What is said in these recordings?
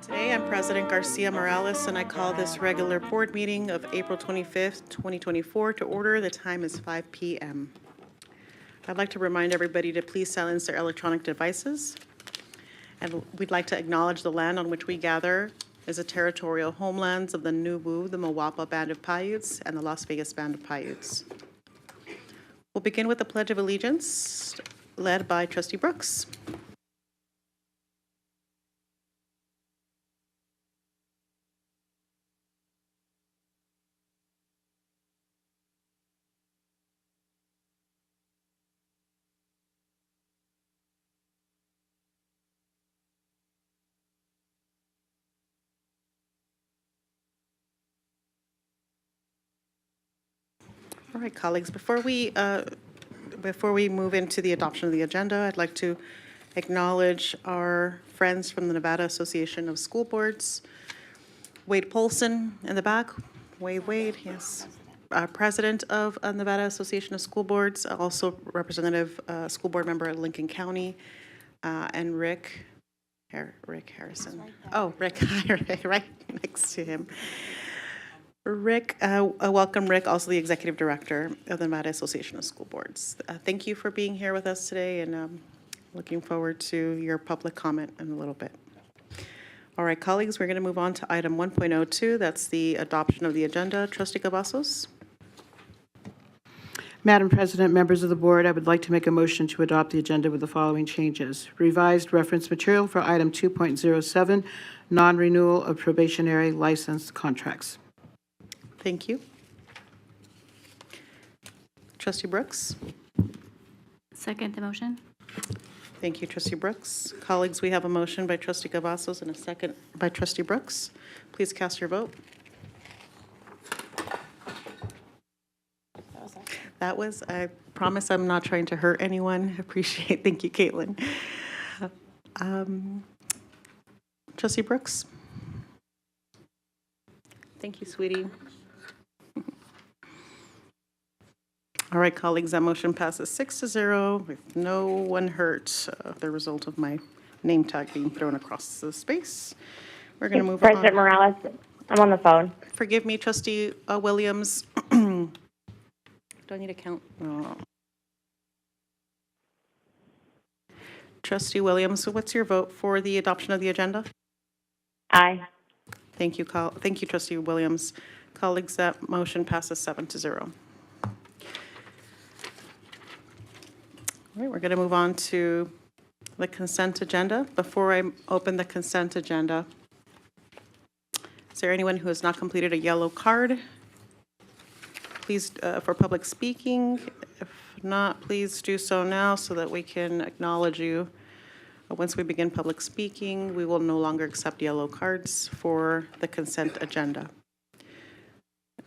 Today, I'm President Garcia Morales, and I call this regular board meeting of April 25th, 2024 to order. The time is 5 p.m. I'd like to remind everybody to please silence their electronic devices. And we'd like to acknowledge the land on which we gather is the territorial homelands of the Nubu, the Mawapa Band of Paiutes, and the Las Vegas Band of Paiutes. We'll begin with the Pledge of Allegiance, led by Trustee Brooks. All right, colleagues, before we move into the adoption of the agenda, I'd like to acknowledge our friends from the Nevada Association of School Boards. Wade Polson in the back. Wade, yes. President of Nevada Association of School Boards, also representative school board member at Lincoln County, and Rick Harrison. Oh, Rick, right next to him. Rick, welcome, Rick, also the Executive Director of the Nevada Association of School Boards. Thank you for being here with us today, and looking forward to your public comment in a little bit. All right, colleagues, we're going to move on to item 1.02. That's the adoption of the agenda. Trustee Cavazos. Madam President, members of the board, I would like to make a motion to adopt the agenda with the following changes. Revised reference material for item 2.07, non-renewal of probationary license contracts. Thank you. Trustee Brooks. Second the motion. Thank you, Trustee Brooks. Colleagues, we have a motion by Trustee Cavazos and a second by Trustee Brooks. Please cast your vote. That was, I promise I'm not trying to hurt anyone. Appreciate, thank you, Caitlin. Trustee Brooks. Thank you, sweetie. All right, colleagues, that motion passes 6-0 with no one hurt. The result of my name tag being thrown across the space. We're going to move on. President Morales, I'm on the phone. Forgive me, Trustee Williams. Do I need to count? No. Trustee Williams, so what's your vote for the adoption of the agenda? Aye. Thank you, Trustee Williams. Colleagues, that motion passes 7-0. All right, we're going to move on to the consent agenda. Before I open the consent agenda, is there anyone who has not completed a yellow card? Please, for public speaking. If not, please do so now so that we can acknowledge you. Once we begin public speaking, we will no longer accept yellow cards for the consent agenda.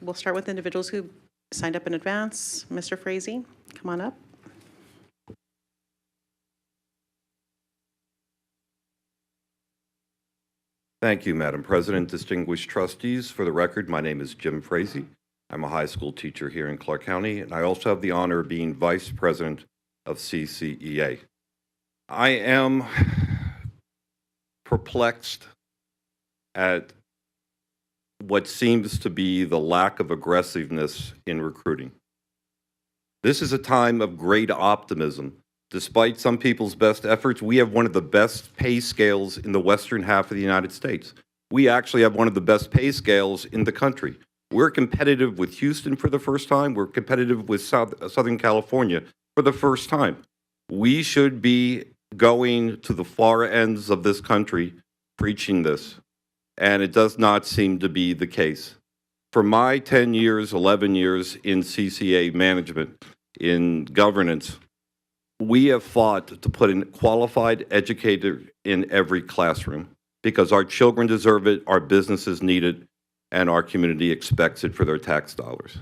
We'll start with individuals who signed up in advance. Mr. Frazee, come on up. Thank you, Madam President. Distinguished trustees, for the record, my name is Jim Frazee. I'm a high school teacher here in Clark County, and I also have the honor of being Vice President of CCEA. I am perplexed at what seems to be the lack of aggressiveness in recruiting. This is a time of great optimism. Despite some people's best efforts, we have one of the best pay scales in the western half of the United States. We actually have one of the best pay scales in the country. We're competitive with Houston for the first time. We're competitive with Southern California for the first time. We should be going to the far ends of this country preaching this, and it does not seem to be the case. For my 10 years, 11 years in CCA management, in governance, we have fought to put a qualified educator in every classroom because our children deserve it, our businesses need it, and our community expects it for their tax dollars.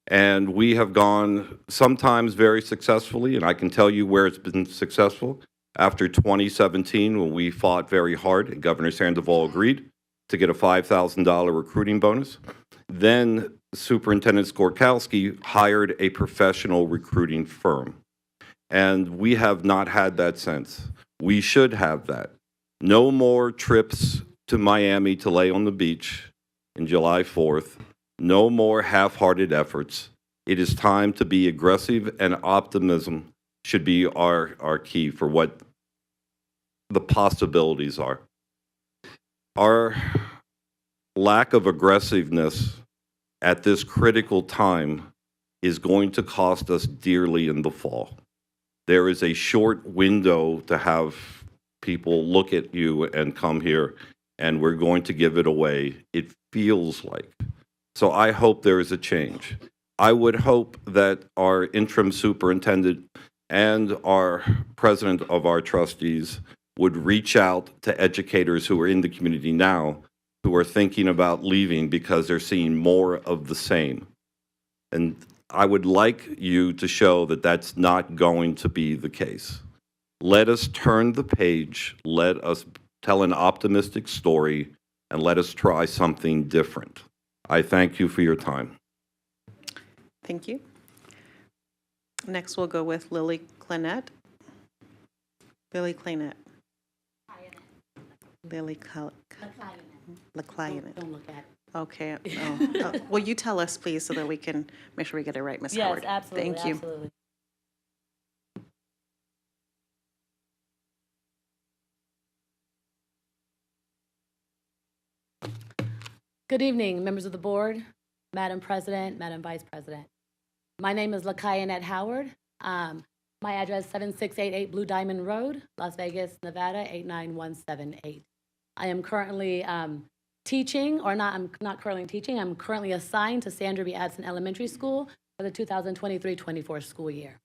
And we have gone sometimes very successfully, and I can tell you where it's been successful. After 2017, when we fought very hard, and Governor Sandoval agreed to get a $5,000 recruiting bonus, then Superintendent Skorkowski hired a professional recruiting firm. And we have not had that since. We should have that. No more trips to Miami to lay on the beach in July 4th. No more half-hearted efforts. It is time to be aggressive, and optimism should be our key for what the possibilities are. Our lack of aggressiveness at this critical time is going to cost us dearly in the fall. There is a short window to have people look at you and come here, and we're going to give it away, it feels like. So I hope there is a change. I would hope that our interim superintendent and our president of our trustees would reach out to educators who are in the community now who are thinking about leaving because they're seeing more of the same. And I would like you to show that that's not going to be the case. Let us turn the page, let us tell an optimistic story, and let us try something different. I thank you for your time. Thank you. Next, we'll go with Lily Clennett. Lily Clennett. Lily LaClient. Don't look at it. Okay. Well, you tell us, please, so that we can make sure we get it right, Ms. Howard. Yes, absolutely. Thank you. Absolutely. Good evening, members of the board, Madam President, Madam Vice President. My name is LaClient Howard. My address 7688 Blue Diamond Road, Las Vegas, Nevada 89178. I am currently teaching, or not, I'm not currently teaching, I'm currently assigned to Sandra B. Addison Elementary School for the 2023-24 school year.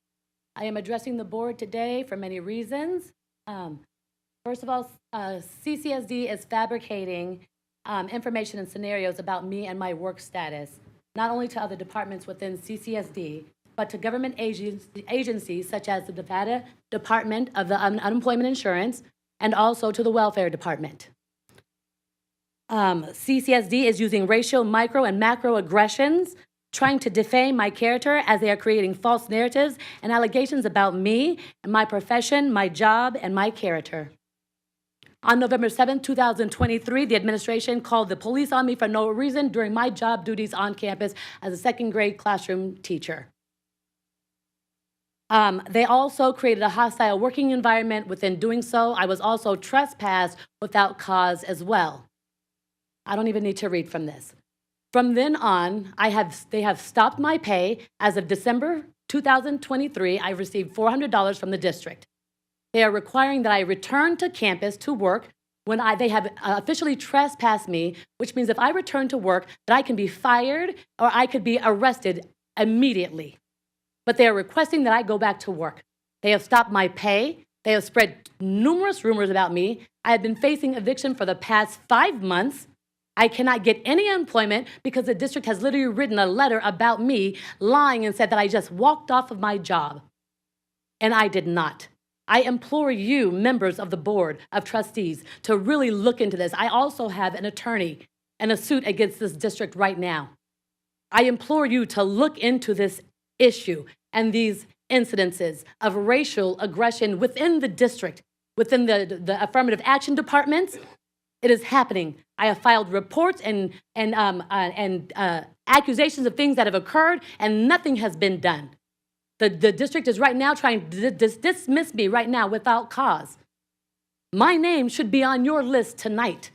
I am addressing the board today for many reasons. First of all, CCSD is fabricating information and scenarios about me and my work status, not only to other departments within CCSD, but to government agencies such as the Nevada Department of the Unemployment Insurance and also to the Welfare Department. CCSD is using racial, micro, and macro aggressions, trying to defame my character as they are creating false narratives and allegations about me and my profession, my job, and my character. On November 7, 2023, the administration called the police on me for no reason during my job duties on campus as a second grade classroom teacher. They also created a hostile working environment. Within doing so, I was also trespassed without cause as well. I don't even need to read from this. From then on, they have stopped my pay. As of December 2023, I received $400 from the district. They are requiring that I return to campus to work when they have officially trespassed me, which means if I return to work, that I can be fired or I could be arrested immediately. But they are requesting that I go back to work. They have stopped my pay. They have spread numerous rumors about me. I have been facing eviction for the past 5 months. I cannot get any employment because the district has literally written a letter about me lying and said that I just walked off of my job. And I did not. I implore you, members of the Board of Trustees, to really look into this. I also have an attorney and a suit against this district right now. I implore you to look into this issue and these incidences of racial aggression within the district, within the affirmative action departments. It is happening. I have filed reports and accusations of things that have occurred, and nothing has been done. The district is right now trying to dismiss me right now without cause. My name should be on your list tonight.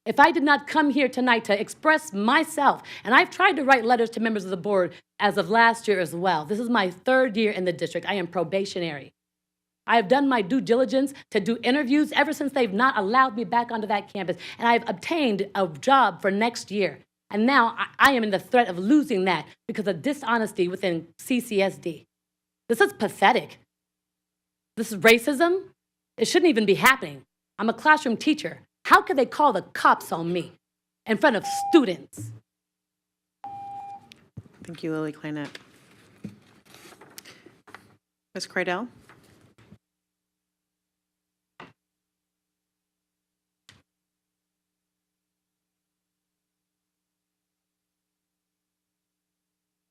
If I did not come here tonight to express myself, and I've tried to write letters to members of the board as of last year as well. This is my 3rd year in the district. I am probationary. I have done my due diligence to do interviews ever since they've not allowed me back onto that campus, and I've obtained a job for next year. And now I am in the threat of losing that because of dishonesty within CCSD. This is pathetic. This is racism. It shouldn't even be happening. I'm a classroom teacher. How could they call the cops on me in front of students? Thank you, Lily Kleinett. Ms. Cradell?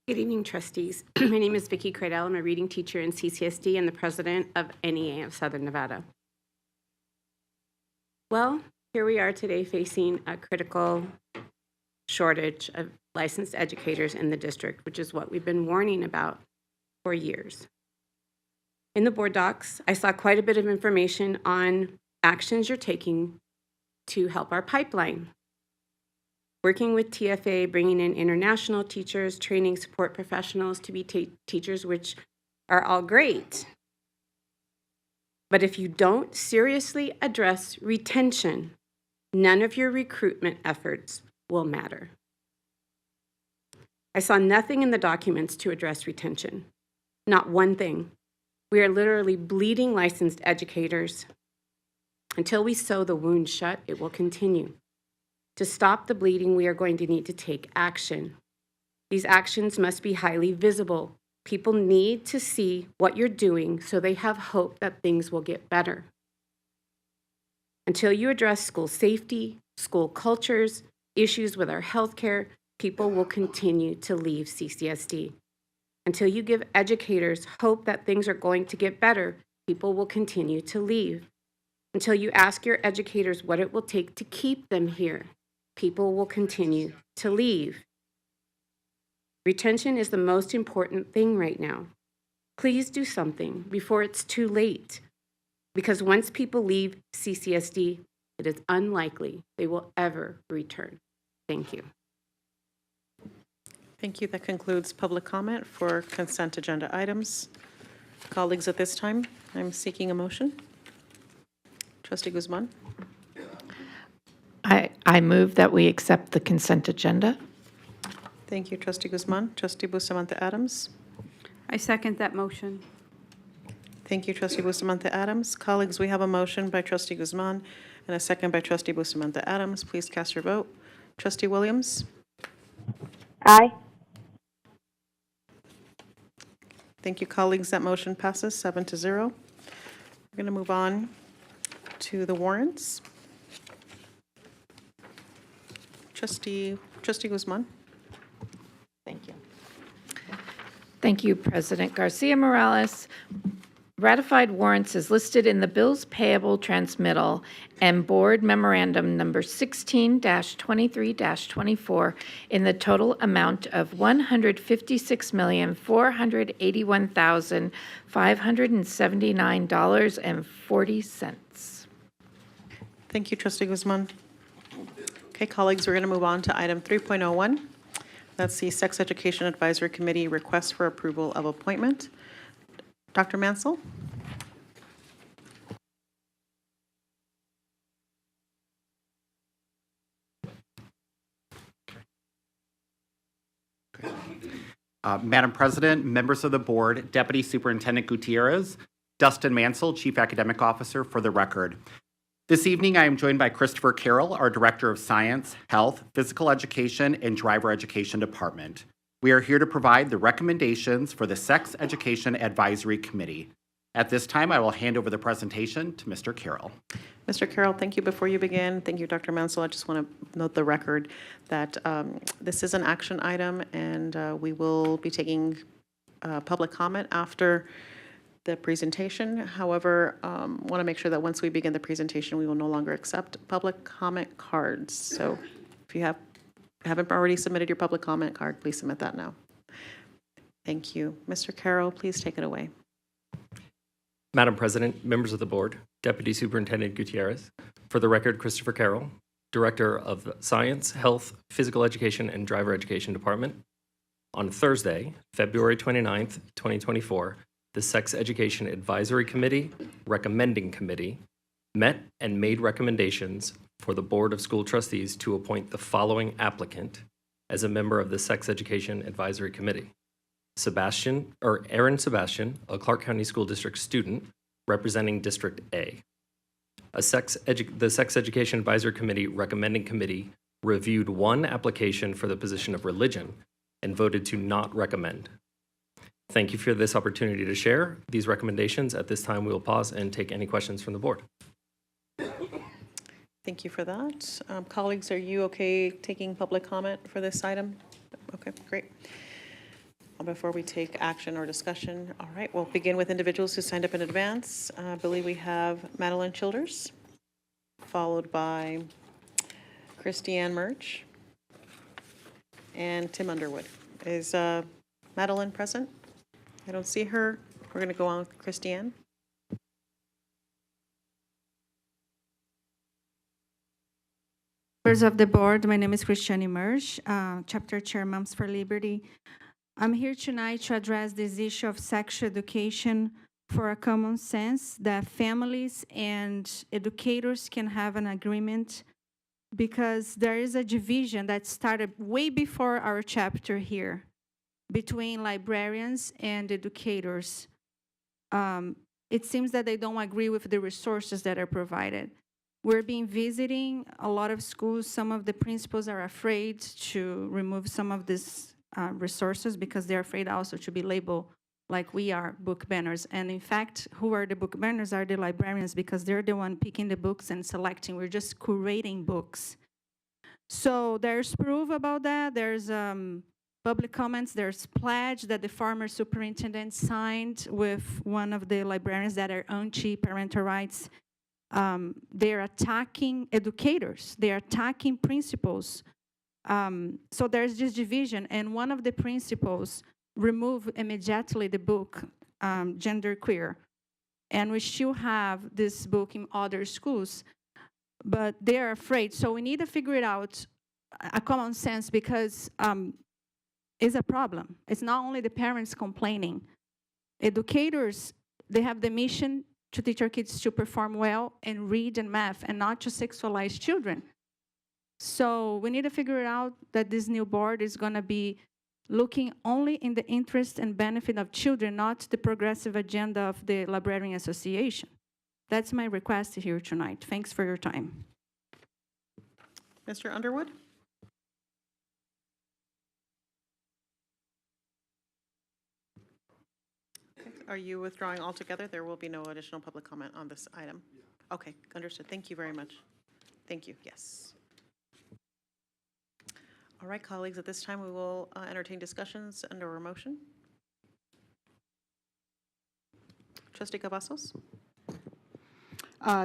Good evening, trustees. My name is Vicki Cradell. I'm a reading teacher in CCSD and the president of NEA of Southern Nevada. Well, here we are today facing a critical shortage of licensed educators in the district, which is what we've been warning about for years. In the board docs, I saw quite a bit of information on actions you're taking to help our pipeline. Working with TFA, bringing in international teachers, training support professionals to be teachers, which are all great. But if you don't seriously address retention, none of your recruitment efforts will matter. I saw nothing in the documents to address retention, not one thing. We are literally bleeding licensed educators. Until we sew the wound shut, it will continue. To stop the bleeding, we are going to need to take action. These actions must be highly visible. People need to see what you're doing so they have hope that things will get better. Until you address school safety, school cultures, issues with our healthcare, people will continue to leave CCSD. Until you give educators hope that things are going to get better, people will continue to leave. Until you ask your educators what it will take to keep them here, people will continue to leave. Retention is the most important thing right now. Please do something before it's too late, because once people leave CCSD, it is unlikely they will ever return. Thank you. Thank you. That concludes public comment for consent agenda items. Colleagues, at this time, I'm seeking a motion. Trustee Guzman. I move that we accept the consent agenda. Thank you, Trustee Guzman. Trustee Bustamante Adams. I second that motion. Thank you, Trustee Bustamante Adams. Colleagues, we have a motion by Trustee Guzman and a second by Trustee Bustamante Adams. Please cast your vote. Trustee Williams. Aye. Thank you, colleagues. That motion passes 7-0. We're going to move on to the warrants. Trustee Guzman. Thank you. Thank you, President Garcia Morales. Ratified warrants is listed in the bills payable transmittal and board memorandum number 16-23-24 in the total amount of $156,481,579.40. Thank you, Trustee Guzman. Okay, colleagues, we're going to move on to item 3.01. That's the Sex Education Advisory Committee request for approval of appointment. Dr. Mansell? Madam President, members of the board, Deputy Superintendent Gutierrez, Dustin Mansell, Chief Academic Officer, for the record. This evening, I am joined by Christopher Carroll, our Director of Science, Health, Physical Education, and Driver Education Department. We are here to provide the recommendations for the Sex Education Advisory Committee. At this time, I will hand over the presentation to Mr. Carroll. Mr. Carroll, thank you. Before you begin, thank you, Dr. Mansell. I just want to note the record that this is an action item, and we will be taking public comment after the presentation. However, want to make sure that once we begin the presentation, we will no longer accept public comment cards. So if you haven't already submitted your public comment card, please submit that now. Thank you. Mr. Carroll, please take it away. Madam President, members of the board, Deputy Superintendent Gutierrez, for the record, Christopher Carroll, Director of the Science, Health, Physical Education, and Driver Education Department. On Thursday, February 29th, 2024, the Sex Education Advisory Committee, Recommending Committee, met and made recommendations for the Board of School Trustees to appoint the following applicant as a member of the Sex Education Advisory Committee. Aaron Sebastian, a Clark County School District student representing District A. The Sex Education Advisory Committee Recommending Committee reviewed one application for the position of religion and voted to not recommend. Thank you for this opportunity to share these recommendations. At this time, we will pause and take any questions from the board. Thank you for that. Colleagues, are you okay taking public comment for this item? Okay, great. Before we take action or discussion, all right, we'll begin with individuals who signed up in advance. I believe we have Madeline Childers, followed by Christiane Murch and Tim Underwood. Is Madeline present? I don't see her. We're going to go on with Christiane. Members of the board, my name is Christiane Murch, Chapter Chair, Moms for Liberty. I'm here tonight to address this issue of sexual education for a common sense that families and educators can have an agreement, because there is a division that started way before our chapter here between librarians and educators. It seems that they don't agree with the resources that are provided. We've been visiting a lot of schools. Some of the principals are afraid to remove some of these resources because they're afraid also to be labeled like we are, book banners. And in fact, who are the book banners are the librarians, because they're the one picking the books and selecting. We're just curating books. So there's proof about that. There's public comments. There's pledge that the former superintendent signed with one of the librarians that are anti-parental rights. They're attacking educators. They're attacking principals. So there's this division, and one of the principals removed immediately the book, Gender Queer. And we still have this book in other schools, but they're afraid. So we need to figure it out, a common sense, because it's a problem. It's not only the parents complaining. Educators, they have the mission to teach our kids to perform well and read and math, and not to sexualize children. So we need to figure it out that this new board is going to be looking only in the interest and benefit of children, not the progressive agenda of the Librarian Association. That's my request here tonight. Thanks for your time. Mr. Underwood? Are you withdrawing altogether? There will be no additional public comment on this item. Okay, understood. Thank you very much. Thank you. Yes. All right, colleagues, at this time we will entertain discussions under a motion. Trustee Cavazos?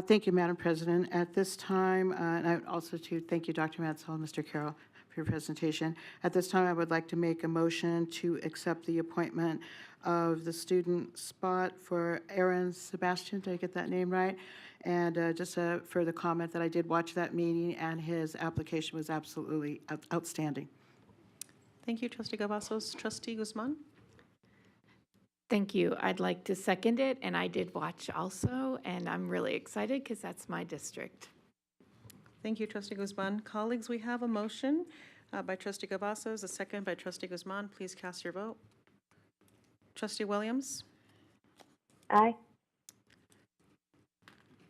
Thank you, Madam President. At this time, and I would also to thank you, Dr. Mansell and Mr. Carroll, for your presentation. At this time, I would like to make a motion to accept the appointment of the student spot for Aaron Sebastian. Did I get that name right? And just a further comment that I did watch that meeting, and his application was absolutely outstanding. Thank you, Trustee Cavazos. Trustee Guzman? Thank you. I'd like to second it, and I did watch also, and I'm really excited because that's my district. Thank you, Trustee Guzman. Colleagues, we have a motion by Trustee Cavazos, a second by Trustee Guzman. Please cast your vote. Trustee Williams? Aye.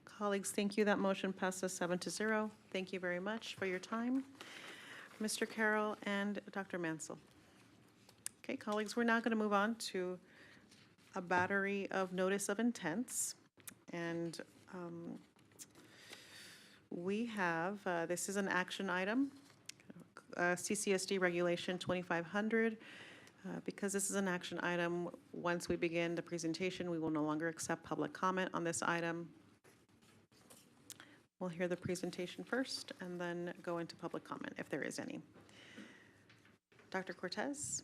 Colleagues, thank you. That motion passes 7-0. Thank you very much for your time. Mr. Carroll and Dr. Mansell. Okay, colleagues, we're now going to move on to a battery of notice of intents. And we have, this is an action item, CCSD Regulation 2500. Because this is an action item, once we begin the presentation, we will no longer accept public comment on this item. We'll hear the presentation first and then go into public comment if there is any. Dr. Cortez?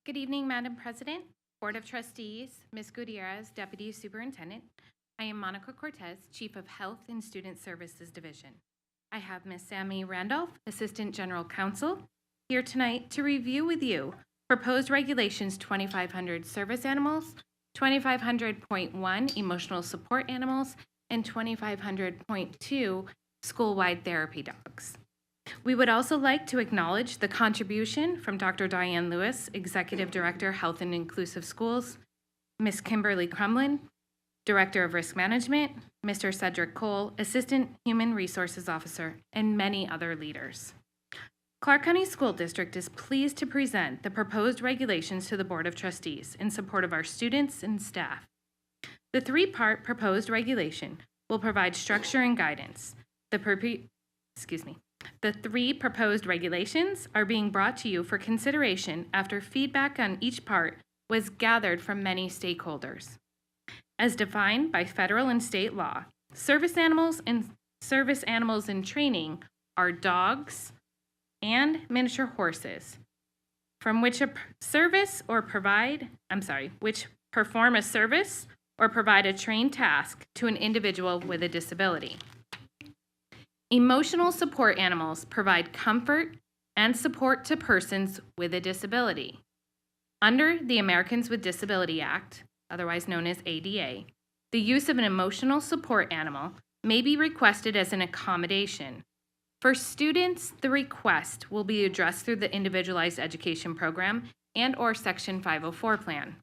Good evening, Madam President, Board of Trustees, Ms. Gutierrez, Deputy Superintendent. I am Monica Cortez, Chief of Health and Student Services Division. I have Ms. Sammy Randolph, Assistant General Counsel, here tonight to review with you proposed regulations 2500 service animals, 2500.1 emotional support animals, and 2500.2 school-wide therapy dogs. We would also like to acknowledge the contribution from Dr. Diane Lewis, Executive Director, Health and Inclusive Schools, Ms. Kimberly Crumlin, Director of Risk Management, Mr. Cedric Cole, Assistant Human Resources Officer, and many other leaders. Clark County School District is pleased to present the proposed regulations to the Board of Trustees in support of our students and staff. The three-part proposed regulation will provide structure and guidance. The three proposed regulations are being brought to you for consideration after feedback on each part was gathered from many stakeholders. As defined by federal and state law, service animals in training are dogs and miniature horses, from which which perform a service or provide a trained task to an individual with a disability. Emotional support animals provide comfort and support to persons with a disability. Under the Americans with Disability Act, otherwise known as ADA, the use of an emotional support animal may be requested as an accommodation. For students, the request will be addressed through the Individualized Education Program and/or Section 504 plan.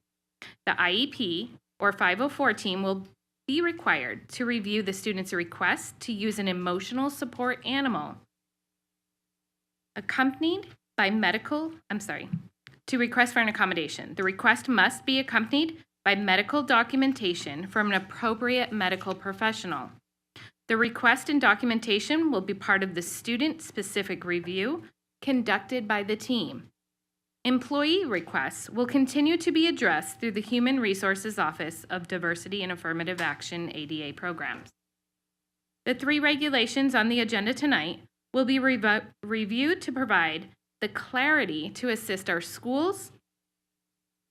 The IEP or 504 team will be required to review the student's request to use an emotional support animal to request for an accommodation. The request must be accompanied by medical documentation from an appropriate medical professional. The request and documentation will be part of the student-specific review conducted by the team. Employee requests will continue to be addressed through the Human Resources Office of Diversity and Affirmative Action ADA programs. The three regulations on the agenda tonight will be reviewed to provide the clarity to assist our schools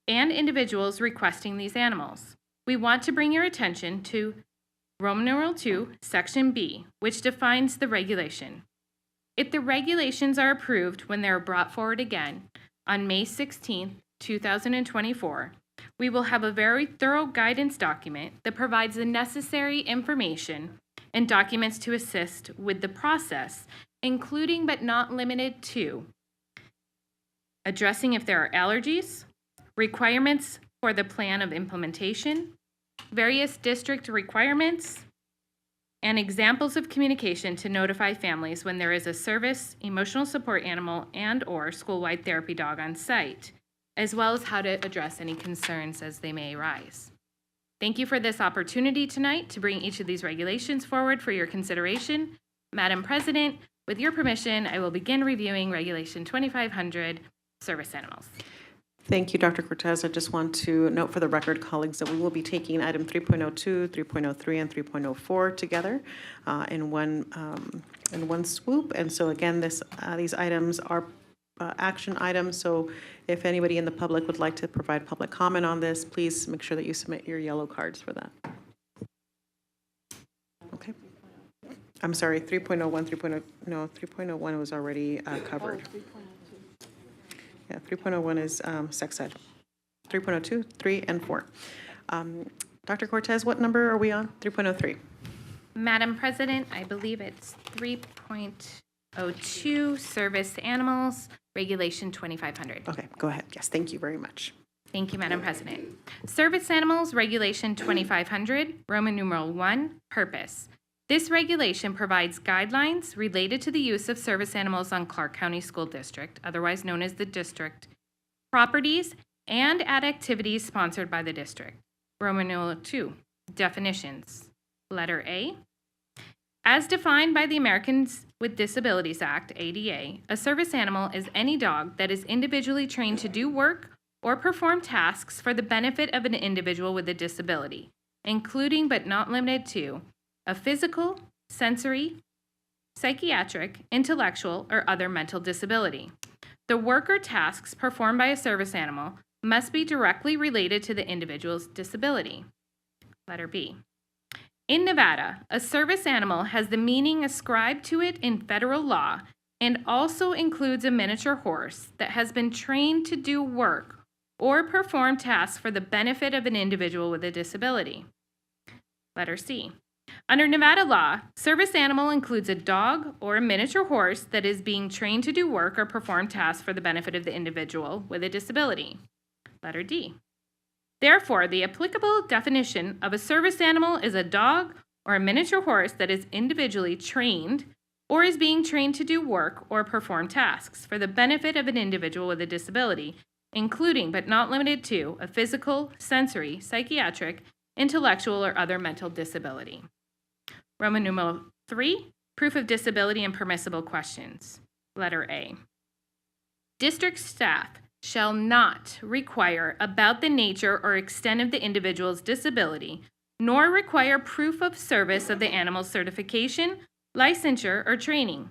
and individuals requesting these animals. We want to bring your attention to Roman numeral 2, Section B, which defines the regulation. If the regulations are approved when they are brought forward again on May 16, 2024, we will have a very thorough guidance document that provides the necessary information and documents to assist with the process, including but not limited to addressing if there are allergies, requirements for the plan of implementation, various district requirements, and examples of communication to notify families when there is a service, emotional support animal, and/or school-wide therapy dog on site, as well as how to address any concerns as they may arise. Thank you for this opportunity tonight to bring each of these regulations forward for your consideration. Madam President, with your permission, I will begin reviewing Regulation 2500, service animals. Thank you, Dr. Cortez. I just want to note for the record, colleagues, that we will be taking item 3.02, 3.03, and 3.04 together in one swoop. And so again, these items are action items. So if anybody in the public would like to provide public comment on this, please make sure that you submit your yellow cards for that. Okay. I'm sorry, 3.01, 3.01 was already covered. Yeah, 3.01 is sex ed. 3.02, 3, and 4. Dr. Cortez, what number are we on? 3.03. Madam President, I believe it's 3.02, service animals, Regulation 2500. Okay, go ahead. Yes, thank you very much. Thank you, Madam President. Service animals, Regulation 2500, Roman numeral 1, purpose. This regulation provides guidelines related to the use of service animals on Clark County School District, otherwise known as the district, properties, and at activities sponsored by the district. Roman numeral 2, definitions. Letter A. As defined by the Americans with Disabilities Act, ADA, a service animal is any dog that is individually trained to do work or perform tasks for the benefit of an individual with a disability, including but not limited to a physical, sensory, psychiatric, intellectual, or other mental disability. The work or tasks performed by a service animal must be directly related to the individual's disability. Letter B. In Nevada, a service animal has the meaning ascribed to it in federal law and also includes a miniature horse that has been trained to do work or perform tasks for the benefit of an individual with a disability. Letter C. Under Nevada law, service animal includes a dog or a miniature horse that is being trained to do work or perform tasks for the benefit of the individual with a disability. Letter D. Therefore, the applicable definition of a service animal is a dog or a miniature horse that is individually trained or is being trained to do work or perform tasks for the benefit of an individual with a disability, including but not limited to a physical, sensory, psychiatric, intellectual, or other mental disability. Roman numeral 3, proof of disability and permissible questions. Letter A. District staff shall not require about the nature or extent of the individual's disability, nor require proof of service of the animal's certification, licensure, or training.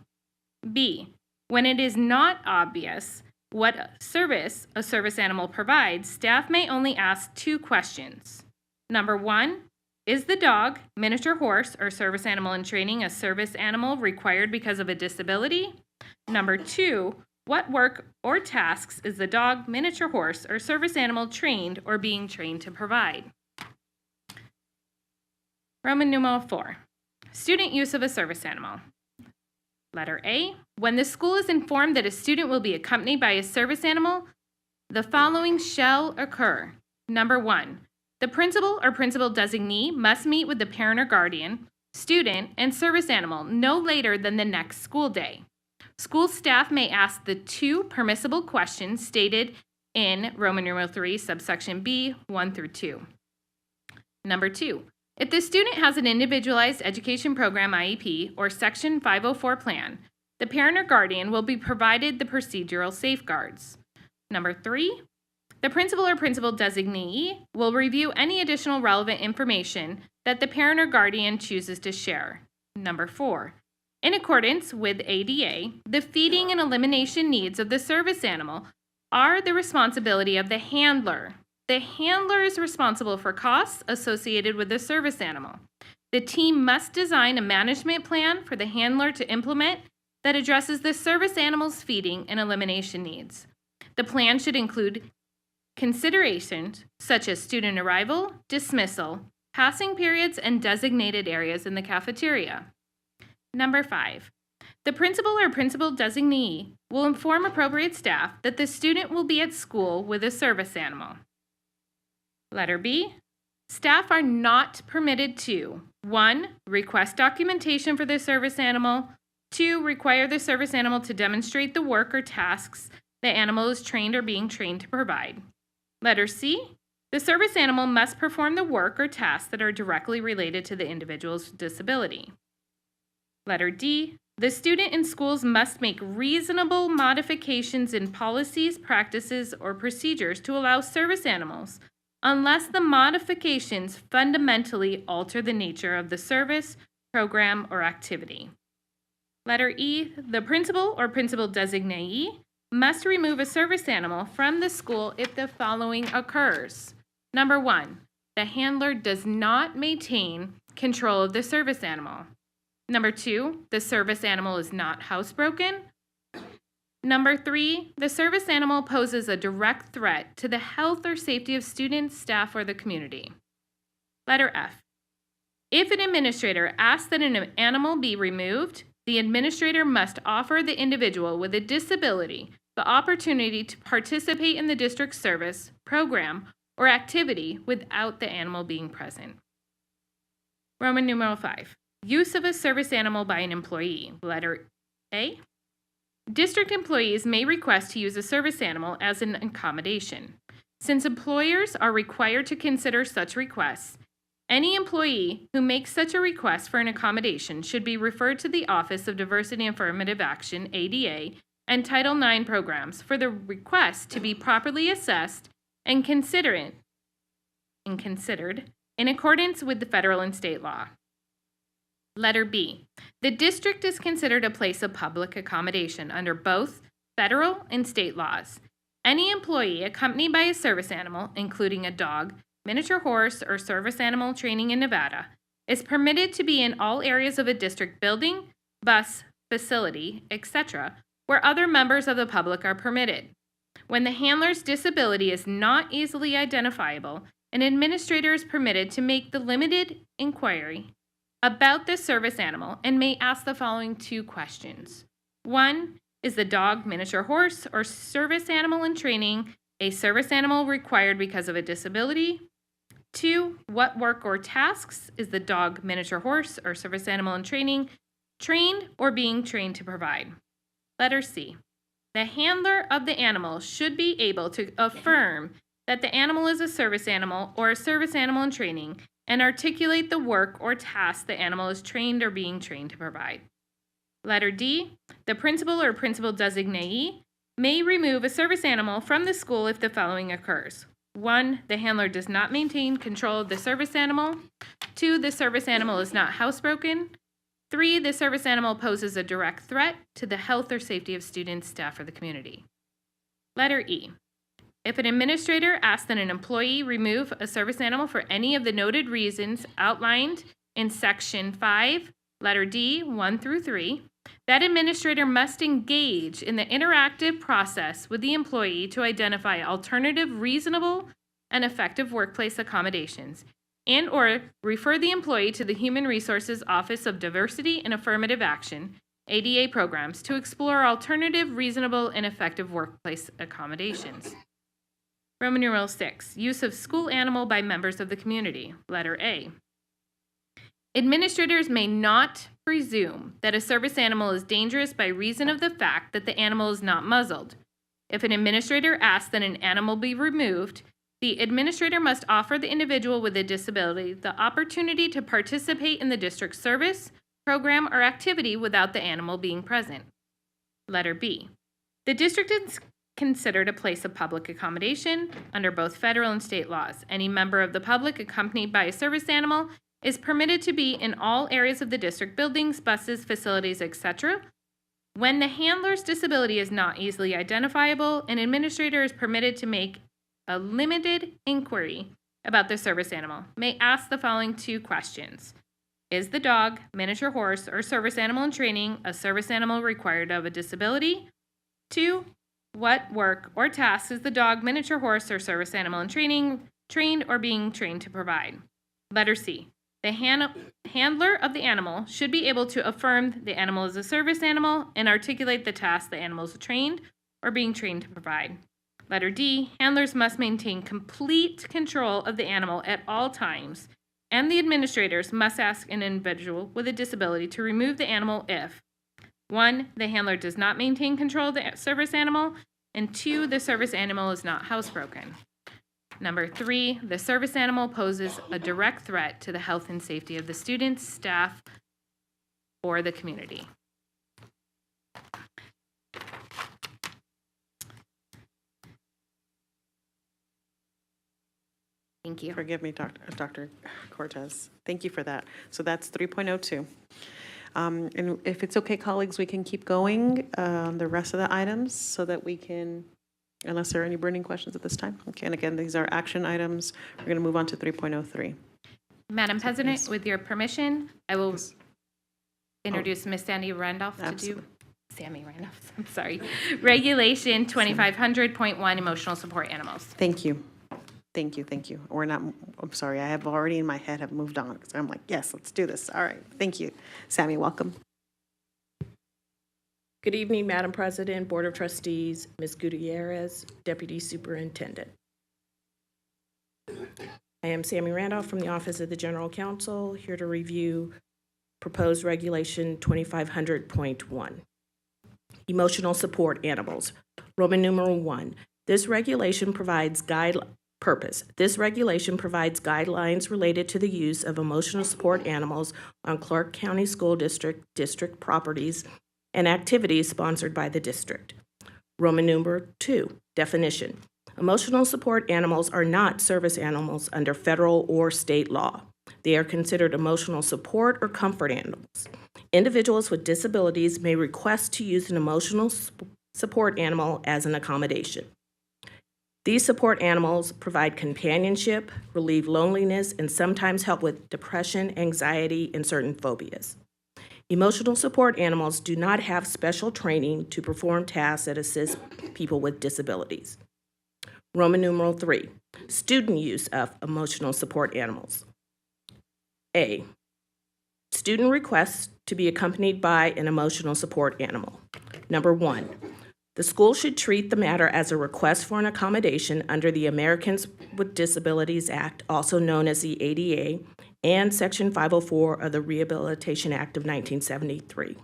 B. When it is not obvious what service a service animal provides, staff may only ask 2 questions. Number 1, is the dog, miniature horse, or service animal in training a service animal required because of a disability? Number 2, what work or tasks is the dog, miniature horse, or service animal trained or being trained to provide? Roman numeral 4, student use of a service animal. Letter A, when the school is informed that a student will be accompanied by a service animal, the following shall occur. Number 1, the principal or principal designee must meet with the parent or guardian, student, and service animal no later than the next school day. School staff may ask the 2 permissible questions stated in Roman numeral 3, subsection B, 1 through 2. Number 2, if the student has an individualized education program IEP or Section 504 plan, the parent or guardian will be provided the procedural safeguards. Number 3, the principal or principal designee will review any additional relevant information that the parent or guardian chooses to share. Number 4, in accordance with ADA, the feeding and elimination needs of the service animal are the responsibility of the handler. The handler is responsible for costs associated with the service animal. The team must design a management plan for the handler to implement that addresses the service animal's feeding and elimination needs. The plan should include considerations such as student arrival, dismissal, passing periods, and designated areas in the cafeteria. Number 5, the principal or principal designee will inform appropriate staff that the student will be at school with a service animal. Letter B, staff are not permitted to 1, request documentation for the service animal, 2, require the service animal to demonstrate the work or tasks the animal is trained or being trained to provide. Letter C, the service animal must perform the work or tasks that are directly related to the individual's disability. Letter D, the student and schools must make reasonable modifications in policies, practices, or procedures to allow service animals unless the modifications fundamentally alter the nature of the service, program, or activity. Letter E, the principal or principal designee must remove a service animal from the school if the following occurs. Number 1, the handler does not maintain control of the service animal. Number 2, the service animal is not housebroken. Number 3, the service animal poses a direct threat to the health or safety of students, staff, or the community. Letter F, if an administrator asks that an animal be removed, the administrator must offer the individual with a disability the opportunity to participate in the district's service, program, or activity without the animal being present. Roman numeral 5. Use of a service animal by an employee. Letter A. District employees may request to use a service animal as an accommodation. Since employers are required to consider such requests, any employee who makes such a request for an accommodation should be referred to the Office of Diversity and Affirmative Action, ADA, and Title IX programs for the request to be properly assessed and considered in accordance with the federal and state law. Letter B. The district is considered a place of public accommodation under both federal and state laws. Any employee accompanied by a service animal, including a dog, miniature horse, or service animal training in Nevada, is permitted to be in all areas of a district building, bus, facility, etc., where other members of the public are permitted. When the handler's disability is not easily identifiable, an administrator is permitted to make the limited inquiry about this service animal and may ask the following 2 questions. 1, is the dog, miniature horse, or service animal in training a service animal required because of a disability? 2, what work or tasks is the dog, miniature horse, or service animal in training trained or being trained to provide? Letter C. The handler of the animal should be able to affirm that the animal is a service animal or a service animal in training and articulate the work or task the animal is trained or being trained to provide. Letter D. The principal or principal designee may remove a service animal from the school if the following occurs. 1, the handler does not maintain control of the service animal. 2, the service animal is not housebroken. 3, the service animal poses a direct threat to the health or safety of students, staff, or the community. Letter E. If an administrator asks that an employee remove a service animal for any of the noted reasons outlined in Section 5, letter D, 1 through 3, that administrator must engage in the interactive process with the employee to identify alternative, reasonable, and effective workplace accommodations, and or refer the employee to the Human Resources Office of Diversity and Affirmative Action, ADA programs, to explore alternative, reasonable, and effective workplace accommodations. Roman numeral 6, use of school animal by members of the community. Letter A. Administrators may not presume that a service animal is dangerous by reason of the fact that the animal is not muzzled. If an administrator asks that an animal be removed, the administrator must offer the individual with a disability the opportunity to participate in the district service, program, or activity without the animal being present. Letter B. The district is considered a place of public accommodation under both federal and state laws. Any member of the public accompanied by a service animal is permitted to be in all areas of the district buildings, buses, facilities, etc. When the handler's disability is not easily identifiable, an administrator is permitted to make a limited inquiry about the service animal. May ask the following 2 questions. Is the dog, miniature horse, or service animal in training a service animal required of a disability? 2, what work or tasks is the dog, miniature horse, or service animal in training trained or being trained to provide? Letter C. The handler of the animal should be able to affirm the animal is a service animal and articulate the task the animal is trained or being trained to provide. Letter D. Handlers must maintain complete control of the animal at all times, and the administrators must ask an individual with a disability to remove the animal if 1, the handler does not maintain control of the service animal, and 2, the service animal is not housebroken. Number 3, the service animal poses a direct threat to the health and safety of the students, staff, or the community. Thank you. Forgive me, Dr. Cortez. Thank you for that. So that's 3.02. And if it's okay, colleagues, we can keep going the rest of the items so that we can, unless there are any burning questions at this time. Okay, and again, these are action items. We're going to move on to 3.03. Madam President, with your permission, I will introduce Ms. Sandy Randolph to Absolutely. do. Sammy Randolph, I'm sorry. Regulation 2500.1, emotional support animals. Thank you. Thank you, thank you. We're not, I'm sorry, I have already in my head have moved on. So I'm like, yes, let's do this. All right, thank you. Sammy, welcome. Good evening, Madam President, Board of Trustees, Ms. Gutierrez, Deputy Superintendent. I am Sammy Randolph from the Office of the General Counsel, here to review Proposed Regulation 2500.1. Emotional support animals. Roman numeral 1. This regulation provides This regulation provides guidelines related to the use of emotional support animals on Clark County School District properties and activities sponsored by the district. Roman numeral 2, definition. Emotional support animals are not service animals under federal or state law. They are considered emotional support or comfort animals. Individuals with disabilities may request to use an emotional support animal as an accommodation. These support animals provide companionship, relieve loneliness, and sometimes help with depression, anxiety, and certain phobias. Emotional support animals do not have special training to perform tasks that assist people with disabilities. Roman numeral 3, student use of emotional support animals. A, student requests to be accompanied by an emotional support animal. Number 1, the school should treat the matter as a request for an accommodation under the Americans with Disabilities Act, also known as the ADA, and Section 504 of the Rehabilitation Act of 1973.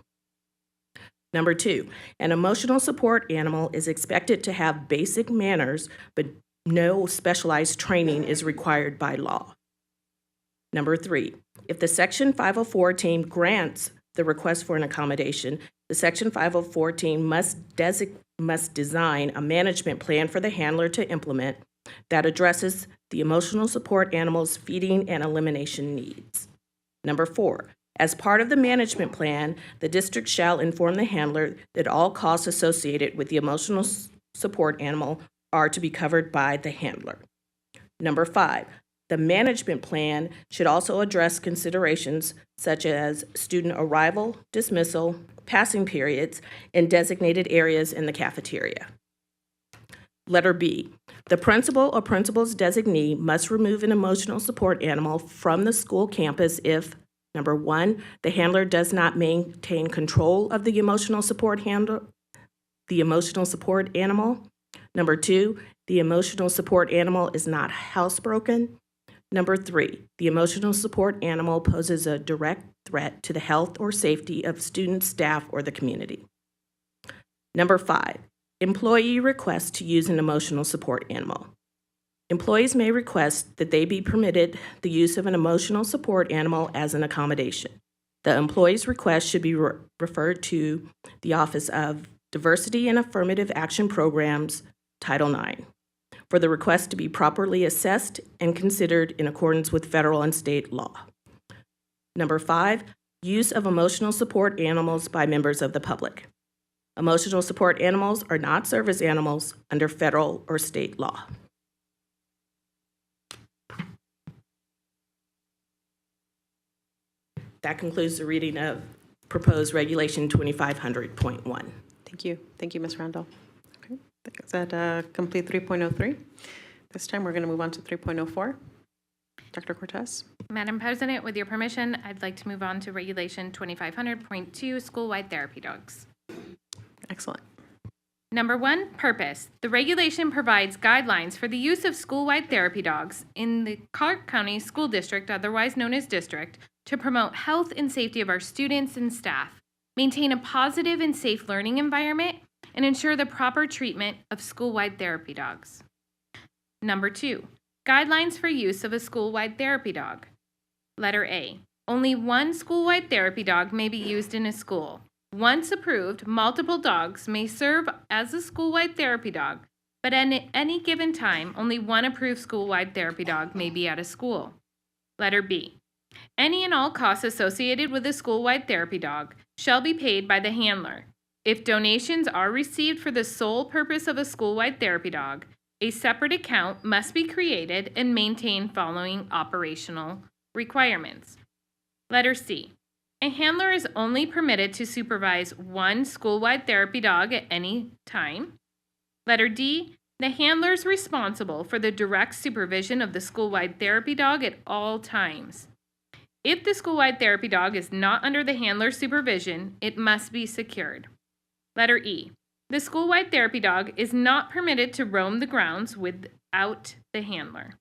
Number 2, an emotional support animal is expected to have basic manners, but no specialized training is required by law. Number 3, if the Section 504 team grants the request for an accommodation, the Section 504 team must design a management plan for the handler to implement that addresses the emotional support animal's feeding and elimination needs. Number 4, as part of the management plan, the district shall inform the handler that all costs associated with the emotional support animal are to be covered by the handler. Number 5, the management plan should also address considerations such as student arrival, dismissal, passing periods, and designated areas in the cafeteria. Letter B, the principal or principal's designee must remove an emotional support animal from the school campus if, number 1, the handler does not maintain control of the emotional support animal. Number 2, the emotional support animal is not housebroken. Number 3, the emotional support animal poses a direct threat to the health or safety of students, staff, or the community. Number 5, employee requests to use an emotional support animal. Employees may request that they be permitted the use of an emotional support animal as an accommodation. The employee's request should be referred to the Office of Diversity and Affirmative Action Programs, Title IX, for the request to be properly assessed and considered in accordance with federal and state law. Number 5, use of emotional support animals by members of the public. Emotional support animals are not service animals under federal or state law. That concludes the reading of proposed Regulation 2500.1. Thank you. Thank you, Ms. Randall. Okay. Is that complete 3.03? This time we're going to move on to 3.04. Dr. Cortez. Madam President, with your permission, I'd like to move on to Regulation 2500.2, school-wide therapy dogs. Excellent. Number 1, purpose. The regulation provides guidelines for the use of school-wide therapy dogs in the Clark County School District, otherwise known as district, to promote health and safety of our students and staff, maintain a positive and safe learning environment, and ensure the proper treatment of school-wide therapy dogs. Number 2, guidelines for use of a school-wide therapy dog. Letter A, only one school-wide therapy dog may be used in a school. Once approved, multiple dogs may serve as a school-wide therapy dog, but at any given time, only one approved school-wide therapy dog may be at a school. Letter B, any and all costs associated with a school-wide therapy dog shall be paid by the handler. If donations are received for the sole purpose of a school-wide therapy dog, a separate account must be created and maintained following operational requirements. Letter C, a handler is only permitted to supervise one school-wide therapy dog at any time. Letter D, the handler is responsible for the direct supervision of the school-wide therapy dog at all times. If the school-wide therapy dog is not under the handler's supervision, it must be secured. Letter E, the school-wide therapy dog is not permitted to roam the grounds without the handler.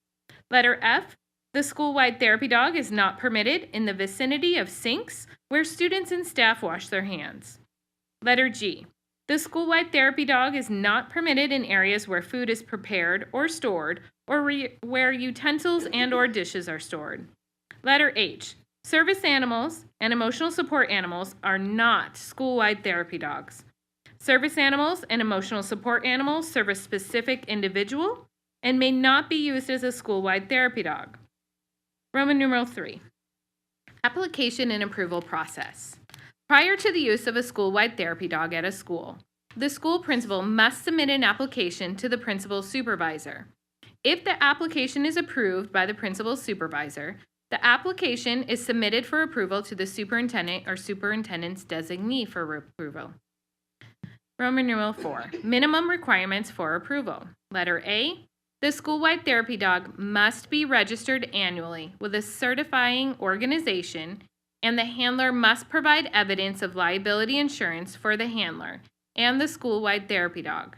Letter F, The school-wide therapy dog is not permitted in the vicinity of sinks where students and staff wash their hands. Letter G. The school-wide therapy dog is not permitted in areas where food is prepared or stored or where utensils and/or dishes are stored. Letter H. Service animals and emotional support animals are not school-wide therapy dogs. Service animals and emotional support animals serve a specific individual and may not be used as a school-wide therapy dog. Roman numeral 3. Application and approval process. Prior to the use of a school-wide therapy dog at a school, the school principal must submit an application to the principal's supervisor. If the application is approved by the principal's supervisor, the application is submitted for approval to the superintendent or superintendent's designee for approval. Roman numeral 4. Minimum requirements for approval. Letter A. The school-wide therapy dog must be registered annually with a certifying organization, and the handler must provide evidence of liability insurance for the handler and the school-wide therapy dog.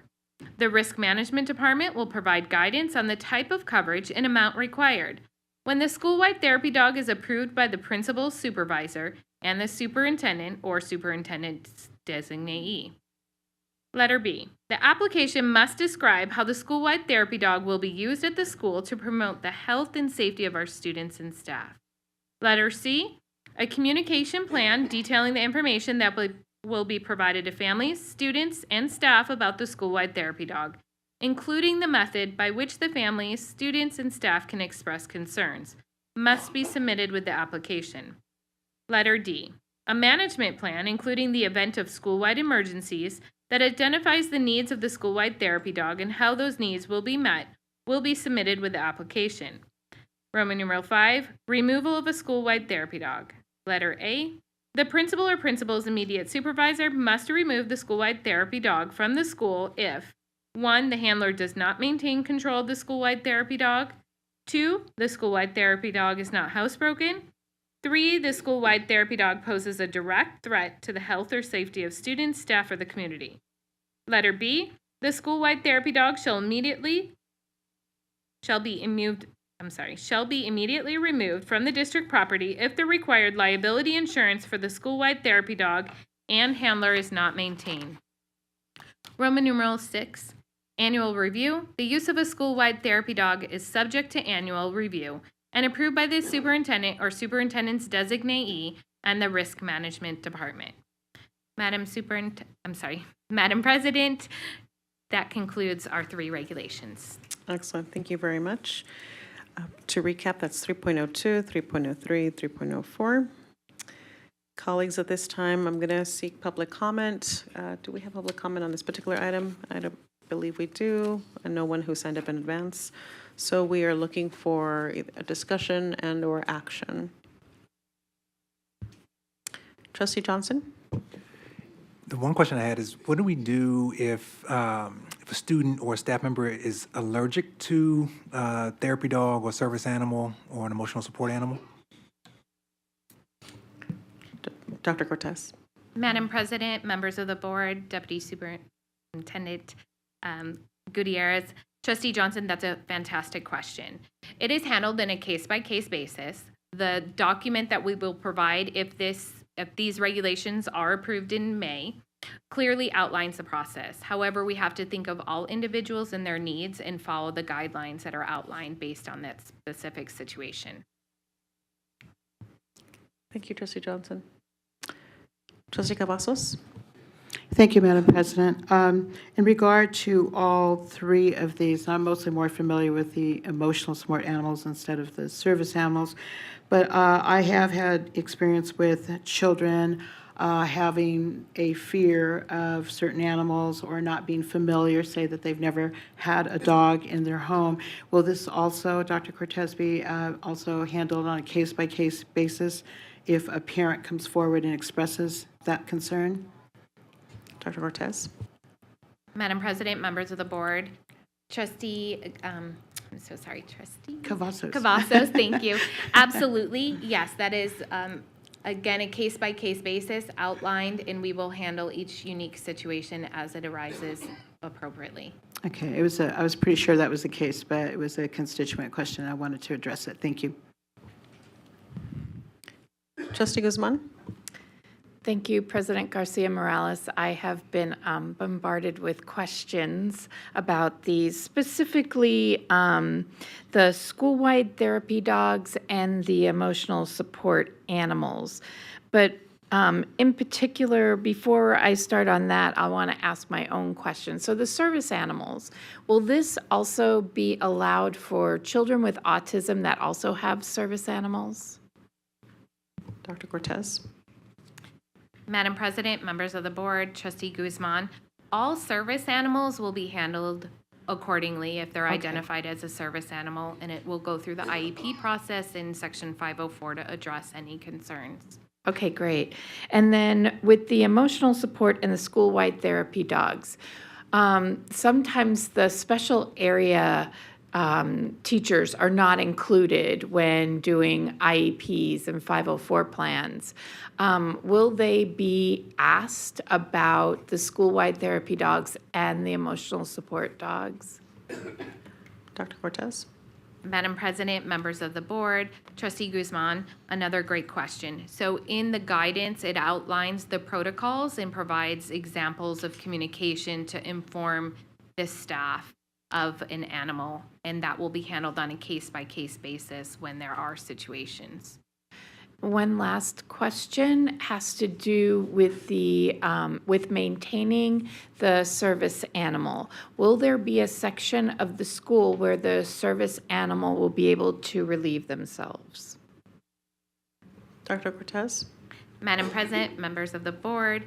The Risk Management Department will provide guidance on the type of coverage and amount required. When the school-wide therapy dog is approved by the principal's supervisor and the superintendent or superintendent's designee. Letter B. The application must describe how the school-wide therapy dog will be used at the school to promote the health and safety of our students and staff. Letter C. A communication plan detailing the information that will be provided to families, students, and staff about the school-wide therapy dog, including the method by which the families, students, and staff can express concerns, must be submitted with the application. Letter D. A management plan, including the event of school-wide emergencies, that identifies the needs of the school-wide therapy dog and how those needs will be met, will be submitted with the application. Roman numeral 5. Removal of a school-wide therapy dog. Letter A. The principal or principal's immediate supervisor must remove the school-wide therapy dog from the school if 1. The handler does not maintain control of the school-wide therapy dog. 2. The school-wide therapy dog is not housebroken. 3. The school-wide therapy dog poses a direct threat to the health or safety of students, staff, or the community. Letter B. The school-wide therapy dog shall be immediately removed from the district property if the required liability insurance for the school-wide therapy dog and handler is not maintained. Roman numeral 6. Annual review. The use of a school-wide therapy dog is subject to annual review and approved by the superintendent or superintendent's designee and the Risk Management Department. Madam President, that concludes our 3 regulations. Excellent. Thank you very much. To recap, that's 3.02, 3.03, 3.04. Colleagues, at this time, I'm going to seek public comment. Do we have public comment on this particular item? I don't believe we do, and no one who signed up in advance. So we are looking for a discussion and or action. Trustee Johnson? The one question I had is, what do we do if a student or a staff member is allergic to a therapy dog or service animal or an emotional support animal? Dr. Cortez. Madam President, members of the board, Deputy Superintendent Gutierrez, Trustee Johnson, that's a fantastic question. It is handled in a case-by-case basis. The document that we will provide if these regulations are approved in May clearly outlines the process. However, we have to think of all individuals and their needs and follow the guidelines that are outlined based on that specific situation. Thank you, Trustee Johnson. Trustee Cavazos? Thank you, Madam President. In regard to all 3 of these, I'm mostly more familiar with the emotional support animals instead of the service animals, but I have had experience with children having a fear of certain animals or not being familiar, say that they've never had a dog in their home. Will this also, Dr. Cortez, be also handled on a case-by-case basis if a parent comes forward and expresses that concern? Dr. Cortez? Madam President, members of the board, Trustee, I'm so sorry, Trustee? Cavazos, thank you. Absolutely, yes, that is, again, a case-by-case basis outlined, and we will handle each unique situation as it arises appropriately. Okay, I was pretty sure that was the case, but it was a constituent question. I wanted to address it. Thank you. Trustee Guzman? Thank you, President Garcia Morales. I have been bombarded with questions about these, specifically the school-wide therapy dogs and the emotional support animals. But in particular, before I start on that, I want to ask my own question. So the service animals, will this also be allowed for children with autism that also have service animals? Dr. Cortez? Madam President, members of the board, Trustee Guzman, all service animals will be handled accordingly if they're identified as a service animal, and it will go through the IEP process in Section 504 to address any concerns. Okay, great. And then with the emotional support and the school-wide therapy dogs, sometimes the special area teachers are not included when doing IEPs and 504 plans. Will they be asked about the school-wide therapy dogs and the emotional support dogs? Dr. Cortez? Madam President, members of the board, Trustee Guzman, another great question. So in the guidance, it outlines the protocols and provides examples of communication to inform the staff of an animal, and that will be handled on a case-by-case basis when there are situations. One last question has to do with the with maintaining the service animal. Will there be a section of the school where the service animal will be able to relieve themselves? Dr. Cortez? Madam President, members of the board,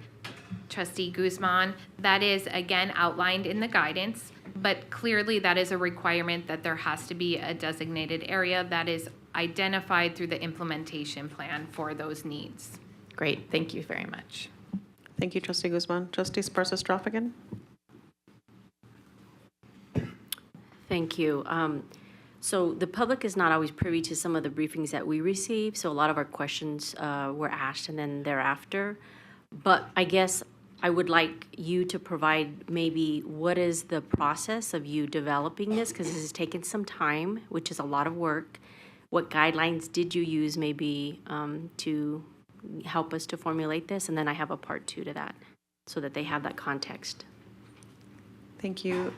Trustee Guzman, that is again outlined in the guidance, but clearly that is a requirement that there has to be a designated area that is identified through the implementation plan for those needs. Great, thank you very much. Thank you, Trustee Guzman. Trustee Sparsa-Strofagan? Thank you. So the public is not always privy to some of the briefings that we receive, so a lot of our questions were asked and then thereafter. But I guess I would like you to provide maybe what is the process of you developing this, because this has taken some time, which is a lot of work. What guidelines did you use maybe to help us to formulate this? And then I have a part 2 to that so that they have that context. Thank you.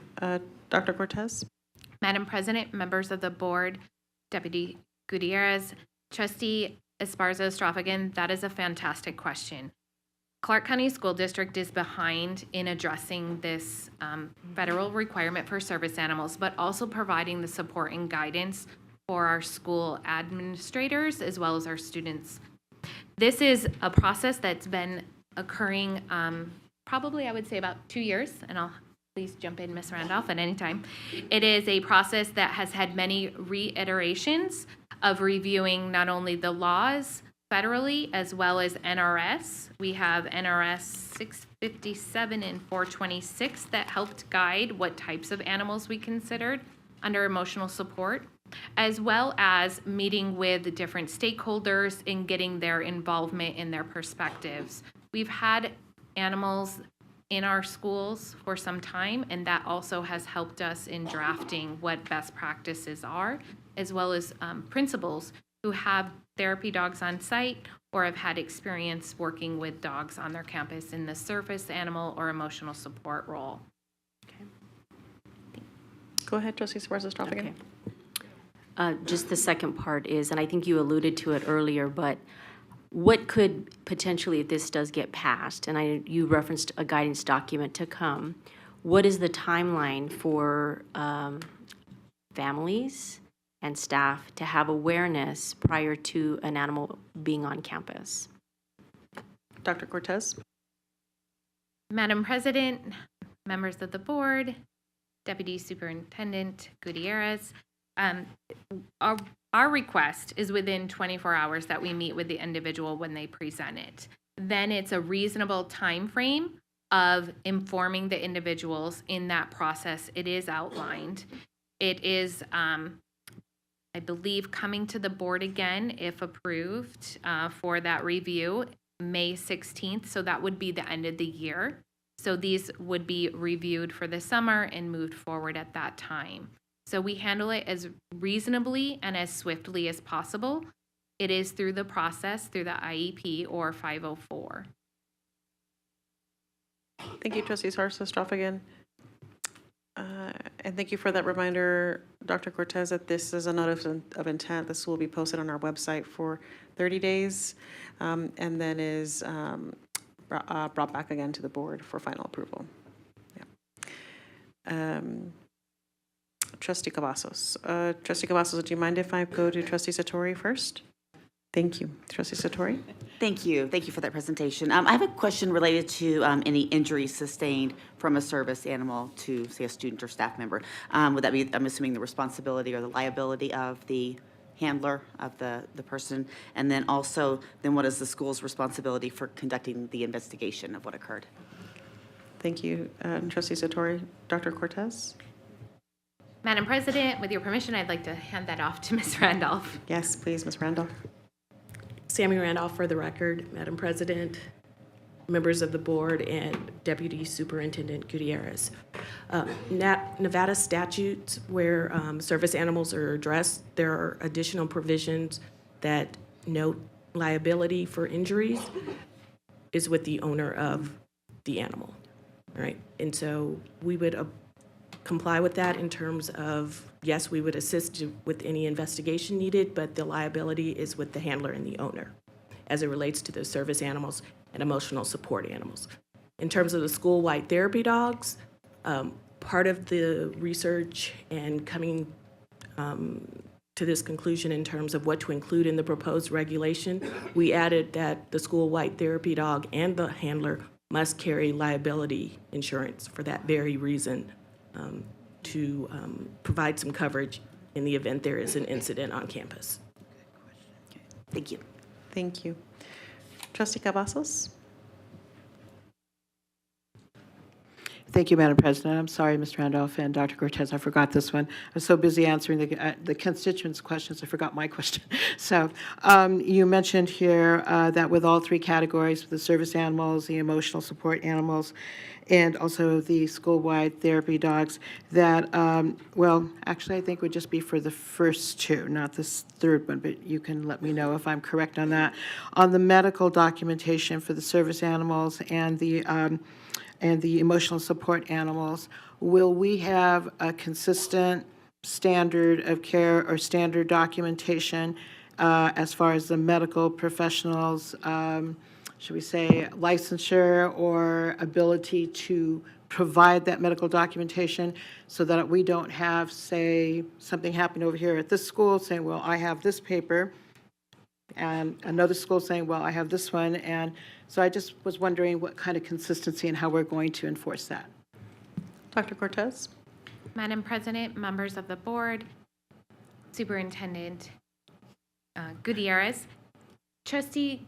Dr. Cortez? Madam President, members of the board, Deputy Gutierrez, Trustee Esparza-Strofagan, that is a fantastic question. Clark County School District is behind in addressing this federal requirement for service animals, but also providing the support and guidance for our school administrators as well as our students. This is a process that's been occurring probably, I would say, about 2 years, and I'll please jump in, Ms. Randolph, at any time. It is a process that has had many reiterations of reviewing not only the laws federally as well as NRS. We have NRS 657 and 426 that helped guide what types of animals we considered under emotional support, as well as meeting with the different stakeholders and getting their involvement in their perspectives. We've had animals in our schools for some time, and that also has helped us in drafting what best practices are, as well as principals who have therapy dogs on site or have had experience working with dogs on their campus in the service animal or emotional support role. Go ahead, Trustee Sparsa-Strofagan. Okay. Just the second part is, and I think you alluded to it earlier, but what could potentially, if this does get passed, and you referenced a guidance document to come, what is the timeline for families and staff to have awareness prior to an animal being on campus? Dr. Cortez? Madam President, members of the board, Deputy Superintendent Gutierrez, our request is within 24 hours that we meet with the individual when they present it. Then it's a reasonable time frame of informing the individuals in that process. It is outlined. It is, I believe, coming to the board again, if approved, for that review, May 16th. So that would be the end of the year. So these would be reviewed for the summer and moved forward at that time. So we handle it as reasonably and as swiftly as possible. It is through the process, through the IEP or 504. Thank you, Trustee Sarsestroff again. And thank you for that reminder, Dr. Cortez, that this is a notice of intent. This will be posted on our website for 30 days and then is brought back again to the board for final approval. Yeah. Trustee Cavazos. Trustee Cavazos, do you mind if I go to Trustee Satori first? Thank you. Trustee Satori? Thank you. Thank you for that presentation. I have a question related to any injuries sustained from a service animal to, say, a student or staff member. Would that be, I'm assuming, the responsibility or the liability of the handler, of the person? And then also, then what is the school's responsibility for conducting the investigation of what occurred? Thank you, Trustee Satori. Dr. Cortez? Madam President, with your permission, I'd like to hand that off to Ms. Randolph. Yes, please, Ms. Randolph. Sammy Randolph for the record, Madam President, members of the board, and Deputy Superintendent Gutierrez. Nevada statutes where service animals are addressed, there are additional provisions that note liability for injuries is with the owner of the animal, right? And so we would comply with that in terms of, yes, we would assist with any investigation needed, but the liability is with the handler and the owner as it relates to the service animals and emotional support animals. In terms of the school-wide therapy dogs, part of the research and coming to this conclusion in terms of what to include in the proposed regulation, we added that the school-wide therapy dog and the handler must carry liability insurance for that very reason, to provide some coverage in the event there is an incident on campus. Thank you. Thank you. Trustee Cavazos? Thank you, Madam President. I'm sorry, Ms. Randolph and Dr. Cortez, I forgot this one. I was so busy answering the constituents' questions, I forgot my question. So you mentioned here that with all three categories, the service animals, the emotional support animals, and also the school-wide therapy dogs, that, well, actually, I think would just be for the first two, not this third one, but you can let me know if I'm correct on that. On the medical documentation for the service animals and the emotional support animals, will we have a consistent standard of care or standard documentation as far as the medical professionals, should we say, licensure or ability to provide that medical documentation so that we don't have, say, something happen over here at this school saying, well, I have this paper, and another school saying, well, I have this one. And so I just was wondering what kind of consistency and how we're going to enforce that. Dr. Cortez? Madam President, members of the board, Superintendent Gutierrez, Trustee,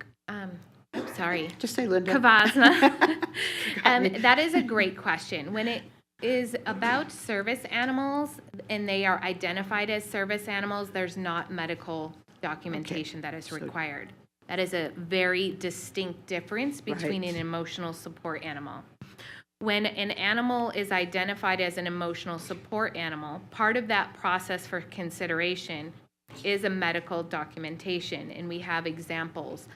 Just say Linda. Cavazos. That is a great question. When it is about service animals and they are identified as service animals, there's not medical documentation that is required. That is a very distinct difference between an emotional support animal. When an animal is identified as an emotional support animal, part of that process for consideration is a medical documentation, and we have examples.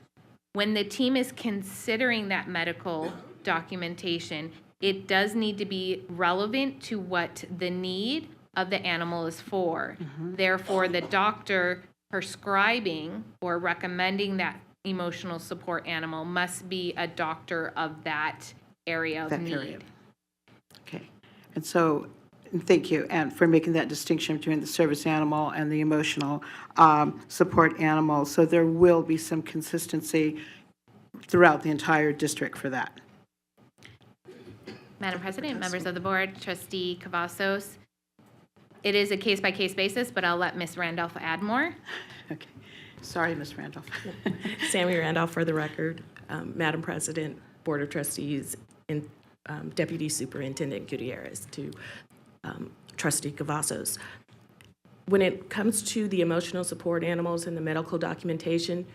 When the team is considering that medical documentation, it does need to be relevant to what the need of the animal is for. Therefore, the doctor prescribing or recommending that emotional support animal must be a doctor of that area of need. Okay. And so, thank you, and for making that distinction between the service animal and the emotional support animal. So there will be some consistency throughout the entire district for that. Madam President, members of the board, Trustee Cavazos, it is a case-by-case basis, but I'll let Ms. Randolph add more. Okay. Sorry, Ms. Randolph. Sammy Randolph for the record, Madam President, Board of Trustees, and Deputy Superintendent Gutierrez to Trustee Cavazos. When it comes to the emotional support animals and the medical documentation,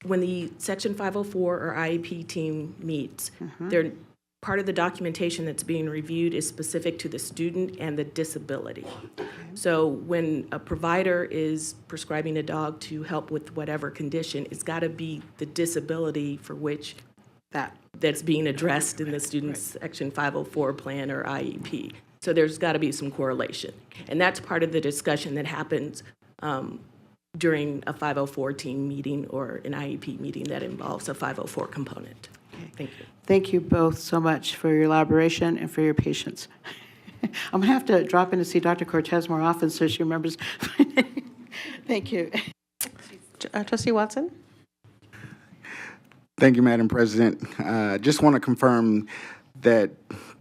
when the Section 504 or IEP team meets, they're part of the documentation that's being reviewed is specific to the student and the disability. So when a provider is prescribing a dog to help with whatever condition, it's got to be the disability for which that's being addressed in the student's Section 504 plan or IEP. So there's got to be some correlation. And that's part of the discussion that happens during a 504 team meeting or an IEP meeting that involves a 504 component. Thank you. Thank you both so much for your elaboration and for your patience. I'm going to have to drop in to see Dr. Cortez more often so she remembers my name. Thank you. Trustee Watson? Thank you, Madam President. Just want to confirm that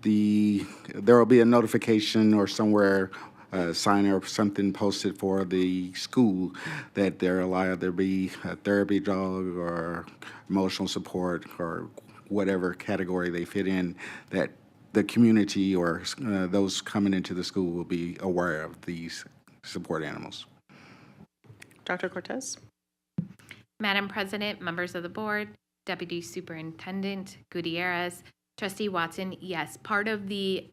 there will be a notification or somewhere, a sign or something posted for the school that they're allowed to be a therapy dog or emotional support or whatever category they fit in, that the community or those coming into the school will be aware of these support animals. Dr. Cortez? Madam President, members of the board, Deputy Superintendent Gutierrez, Trustee Watson, yes, part of the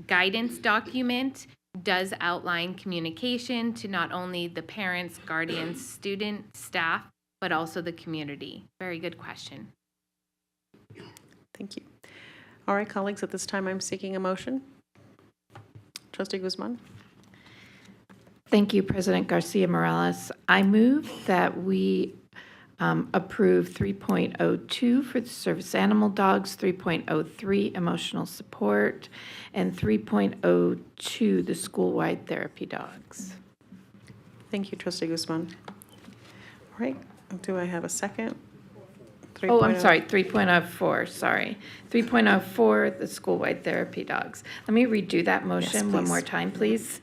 guidance document does outline communication to not only the parents, guardians, student, staff, but also the community. Very good question. Thank you. All right, colleagues, at this time, I'm seeking a motion. Trustee Guzman? Thank you, President Garcia Morales. I move that we approve 3.02 for the service animal dogs, 3.03 emotional support, and 3.02 the school-wide therapy dogs. Thank you, Trustee Guzman. All right, do I have a second? Oh, I'm sorry, 3.04, sorry. 3.04, the school-wide therapy dogs. Let me redo that motion one more time, please.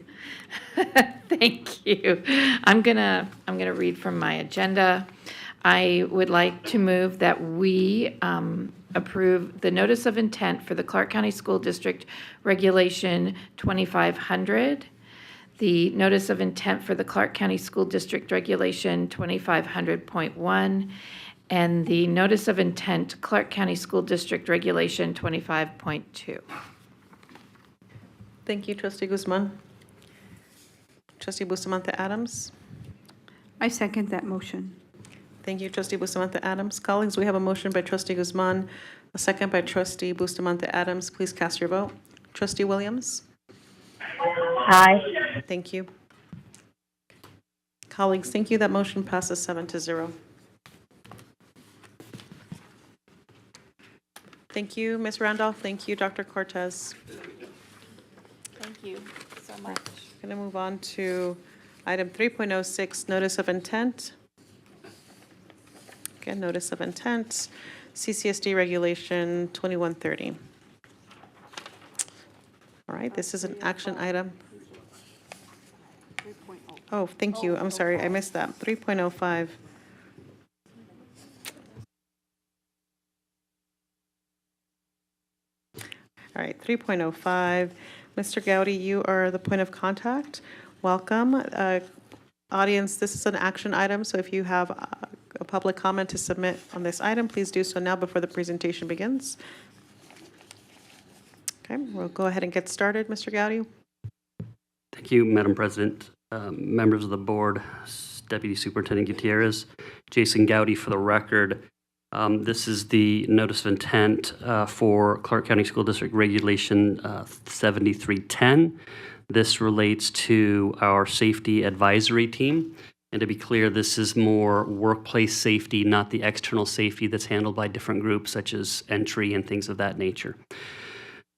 Thank you. I'm gonna read from my agenda. I would like to move that we approve the notice of intent for the Clark County School District Regulation 2500, the notice of intent for the Clark County School District Regulation 2500.1, and the notice of intent Clark County School District Regulation 25.2. Thank you, Trustee Guzman. Trustee Bustamante Adams? I second that motion. Thank you, Trustee Bustamante Adams. Colleagues, we have a motion by Trustee Guzman, a second by Trustee Bustamante Adams. Please cast your vote. Trustee Williams? Aye. Thank you. Colleagues, thank you. That motion passes 7-0. Thank you, Ms. Randolph. Thank you, Dr. Cortez. Thank you so much. Going to move on to item 3.06, notice of intent. Again, notice of intent, CCSD regulation 2130. All right, this is an action item. Oh, thank you. I'm sorry, I missed that. 3.05. All right, 3.05. Mr. Gowdy, you are the point of contact. Welcome. Audience, this is an action item, so if you have a public comment to submit on this item, please do so now before the presentation begins. Okay, we'll go ahead and get started. Mr. Gowdy? Thank you, Madam President, members of the board, Deputy Superintendent Gutierrez, Jason Gowdy for the record. This is the notice of intent for Clark County School District Regulation 7310. This relates to our safety advisory team. And to be clear, this is more workplace safety, not the external safety that's handled by different groups such as entry and things of that nature.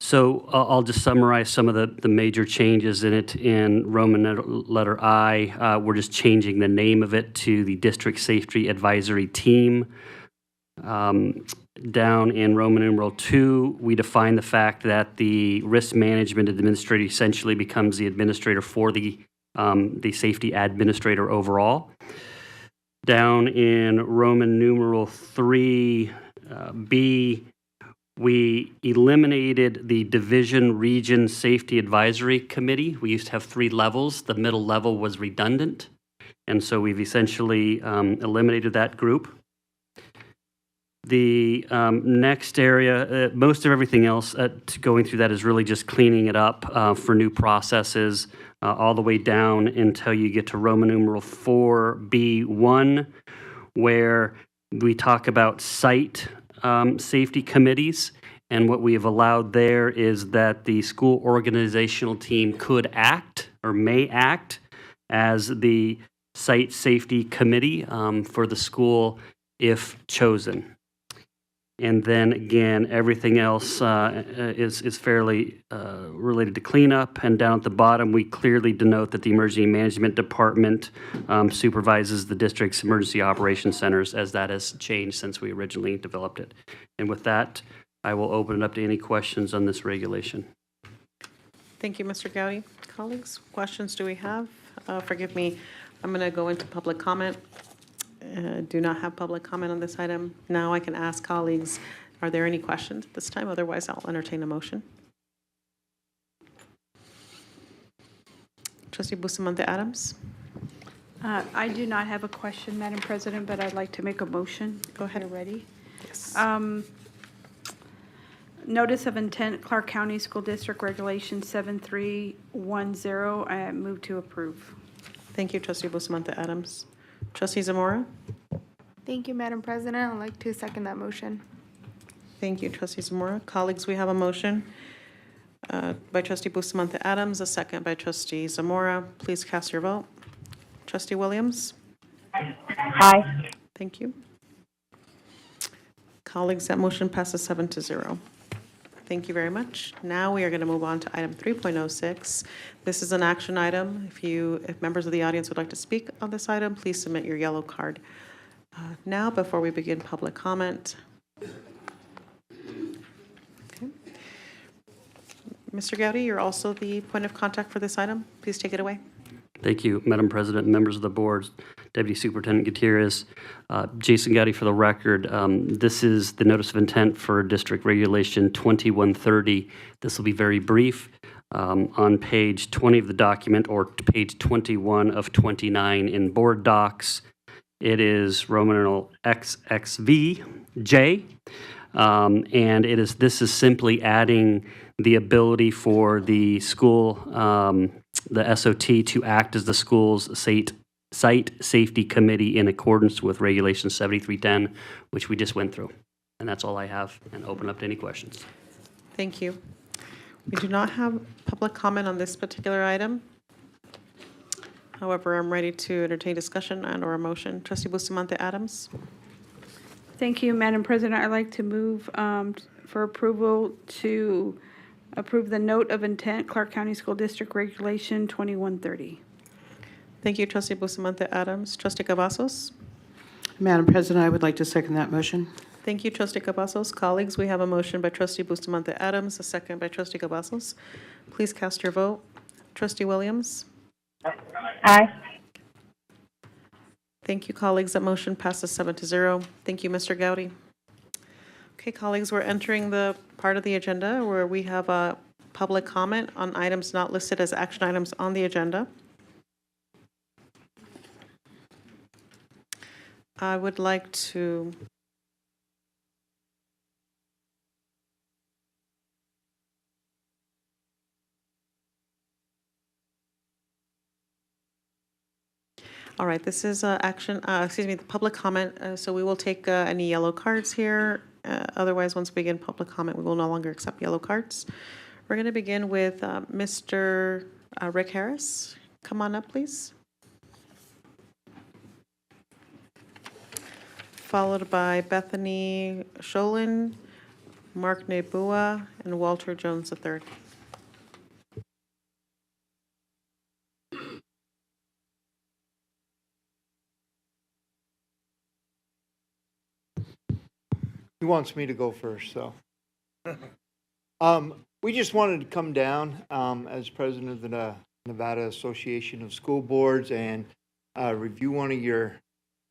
So I'll just summarize some of the major changes in it. In Roman letter I, we're just changing the name of it to the District Safety Advisory Team. Down in Roman numeral II, we define the fact that the risk management administrator essentially becomes the administrator for the safety administrator overall. Down in Roman numeral III, B, we eliminated the Division Region Safety Advisory Committee. We used to have 3 levels. The middle level was redundant, and so we've essentially eliminated that group. The next area, most of everything else going through that is really just cleaning it up for new processes all the way down until you get to Roman numeral 4B1, where we talk about site safety committees. And what we have allowed there is that the school organizational team could act or may act as the site safety committee for the school if chosen. And then again, everything else is fairly related to cleanup. And down at the bottom, we clearly denote that the Emergency Management Department supervises the district's emergency operations centers, as that has changed since we originally developed it. And with that, I will open it up to any questions on this regulation. Thank you, Mr. Gowdy. Colleagues, questions do we have? Forgive me, I'm going to go into public comment. Do not have public comment on this item. Now I can ask colleagues, are there any questions at this time? Otherwise, I'll entertain a motion. Trustee Bustamante Adams. I do not have a question, Madam President, but I'd like to make a motion. Go ahead. If you're ready. Yes. Notice of intent, Clark County School District Regulation 7310. I move to approve. Thank you, Trustee Bustamante Adams. Trustee Zamora. Thank you, Madam President. I'd like to second that motion. Thank you, Trustee Zamora. Colleagues, we have a motion by Trustee Bustamante Adams, a second by Trustee Zamora. Please cast your vote. Trustee Williams. Aye. Thank you. Colleagues, that motion passes 7-0. Thank you very much. Now we are going to move on to item 3.06. This is an action item. If members of the audience would like to speak on this item, please submit your yellow card. Now, before we begin public comment. Okay. Mr. Gowdy, you're also the point of contact for this item. Please take it away. Thank you, Madam President, members of the board, Deputy Superintendent Gutierrez. Jason Gowdy for the record. This is the notice of intent for District Regulation 2130. This will be very brief. On page 20 of the document, or page 21 of 29 in board docs, it is Roman numeral XXVJ. And this is simply adding the ability for the school, the SOT, to act as the school's site safety committee in accordance with Regulation 7310, which we just went through. And that's all I have, and open up to any questions. Thank you. We do not have public comment on this particular item. However, I'm ready to entertain discussion and/or a motion. Trustee Bustamante Adams. Thank you, Madam President. I'd like to move for approval to approve the note of intent, Clark County School District Regulation 2130. Thank you, Trustee Bustamante Adams. Trustee Cavazos. Madam President, I would like to second that motion. Thank you, Trustee Cavazos. Colleagues, we have a motion by Trustee Bustamante Adams, a second by Trustee Cavazos. Please cast your vote. Trustee Williams. Aye. Thank you, colleagues. That motion passes 7-0. Thank you, Mr. Gowdy. Okay, colleagues, we're entering the part of the agenda where we have a public comment on items not listed as action items on the agenda. I would like to all right, this is the public comment. So we will take any yellow cards here. Otherwise, once we begin public comment, we will no longer accept yellow cards. We're going to begin with Mr. Rick Harris. Come on up, please. Followed by Bethany Sholin, Mark Nebua, and Walter Jones III. He wants me to go first, so. We just wanted to come down as president of the Nevada Association of School Boards and review one of your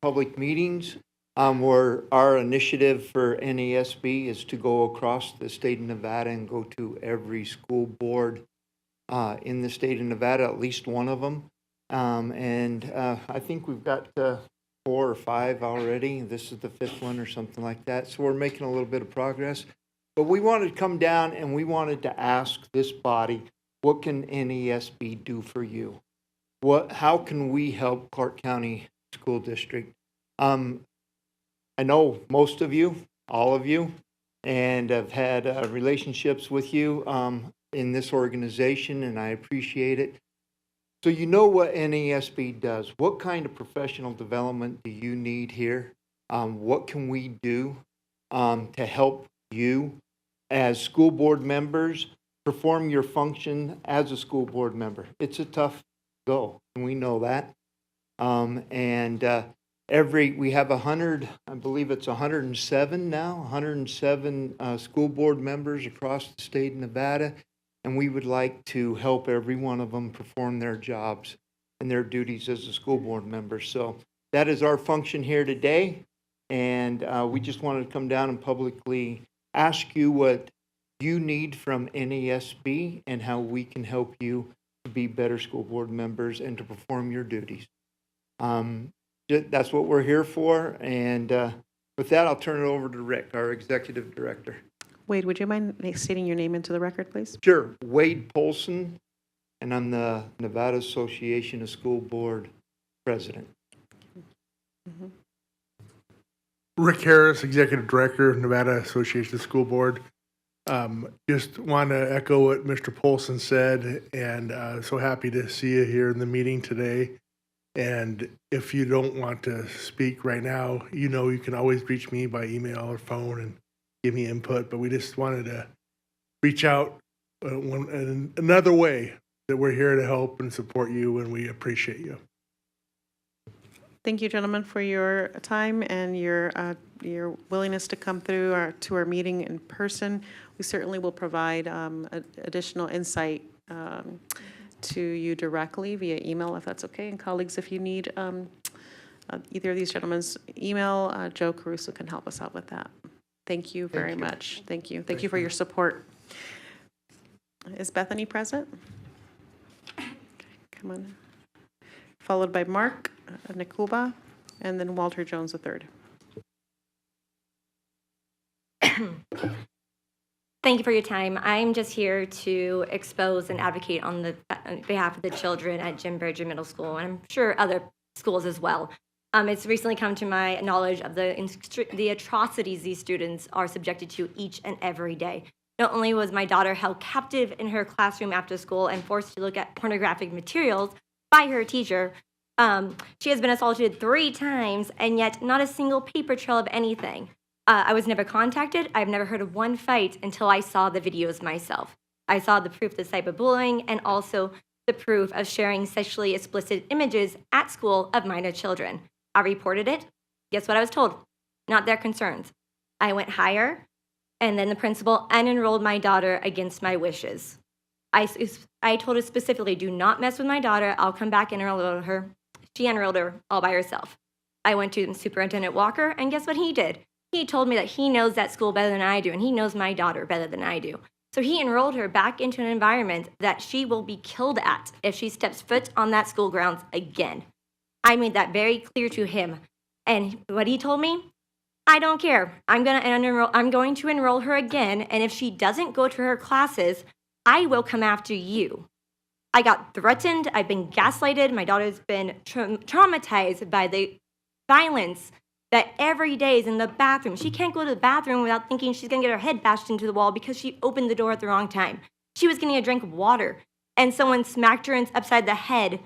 public meetings where our initiative for NASB is to go across the state of Nevada and go to every school board in the state of Nevada, at least one of them. I think we've got 4 or 5 already. This is the 5th one or something like that. So we're making a little bit of progress. But we wanted to come down and we wanted to ask this body, what can NESB do for you? How can we help Clark County School District? I know most of you, all of you, and I've had relationships with you in this organization, and I appreciate it. So you know what NESB does. What kind of professional development do you need here? What can we do to help you as school board members perform your function as a school board member? It's a tough go, and we know that. We have 100, I believe it's 107 now, 107 school board members across the state of Nevada, and we would like to help every one of them perform their jobs and their duties as a school board member. So that is our function here today, and we just wanted to come down and publicly ask you what you need from NESB and how we can help you to be better school board members and to perform your duties. That's what we're here for. And with that, I'll turn it over to Rick, our executive director. Wade, would you mind stating your name into the record, please? Sure. Wade Polson, and I'm the Nevada Association of School Board president. Mm-hmm. Rick Harris, executive director, Nevada Association of School Board. Just want to echo what Mr. Polson said, and so happy to see you here in the meeting today. And if you don't want to speak right now, you know you can always reach me by email or phone and give me input. But we just wanted to reach out in another way that we're here to help and support you, and we appreciate you. Thank you, gentlemen, for your time and your willingness to come through to our meeting in person. We certainly will provide additional insight to you directly via email, if that's okay. And colleagues, if you need either of these gentlemen's email, Joe Caruso can help us out with that. Thank you very much. Thank you. Thank you for your support. Is Bethany present? Come on. Followed by Mark Nakuba, and then Walter Jones III. Thank you for your time. I'm just here to expose and advocate on behalf of the children at Jim Bridger Middle School, and I'm sure other schools as well. It's recently come to my knowledge of the atrocities these students are subjected to each and every day. Not only was my daughter held captive in her classroom after school and forced to look at pornographic materials by her teacher, she has been assaulted 3 times, and yet not a single paper trail of anything. I was never contacted. I've never heard of one fight until I saw the videos myself. I saw the proof of cyberbullying and also the proof of sharing sexually explicit images at school of minor children. I reported it. Guess what I was told? Not their concerns. I went higher, and then the principal unenrolled my daughter against my wishes. I told her specifically, do not mess with my daughter. I'll come back and enroll her. She enrolled her all by herself. I went to Superintendent Walker, and guess what he did? He told me that he knows that school better than I do, and he knows my daughter better than I do. So he enrolled her back into an environment that she will be killed at if she steps foot on that school grounds again. I made that very clear to him. And what he told me, I don't care. I'm going to enroll her again, and if she doesn't go to her classes, I will come after you. I got threatened. I've been gaslighted. My daughter's been traumatized by the violence that every day is in the bathroom. She can't go to the bathroom without thinking she's going to get her head bashed into the wall because she opened the door at the wrong time. She was getting a drink of water, and someone smacked her upside the head,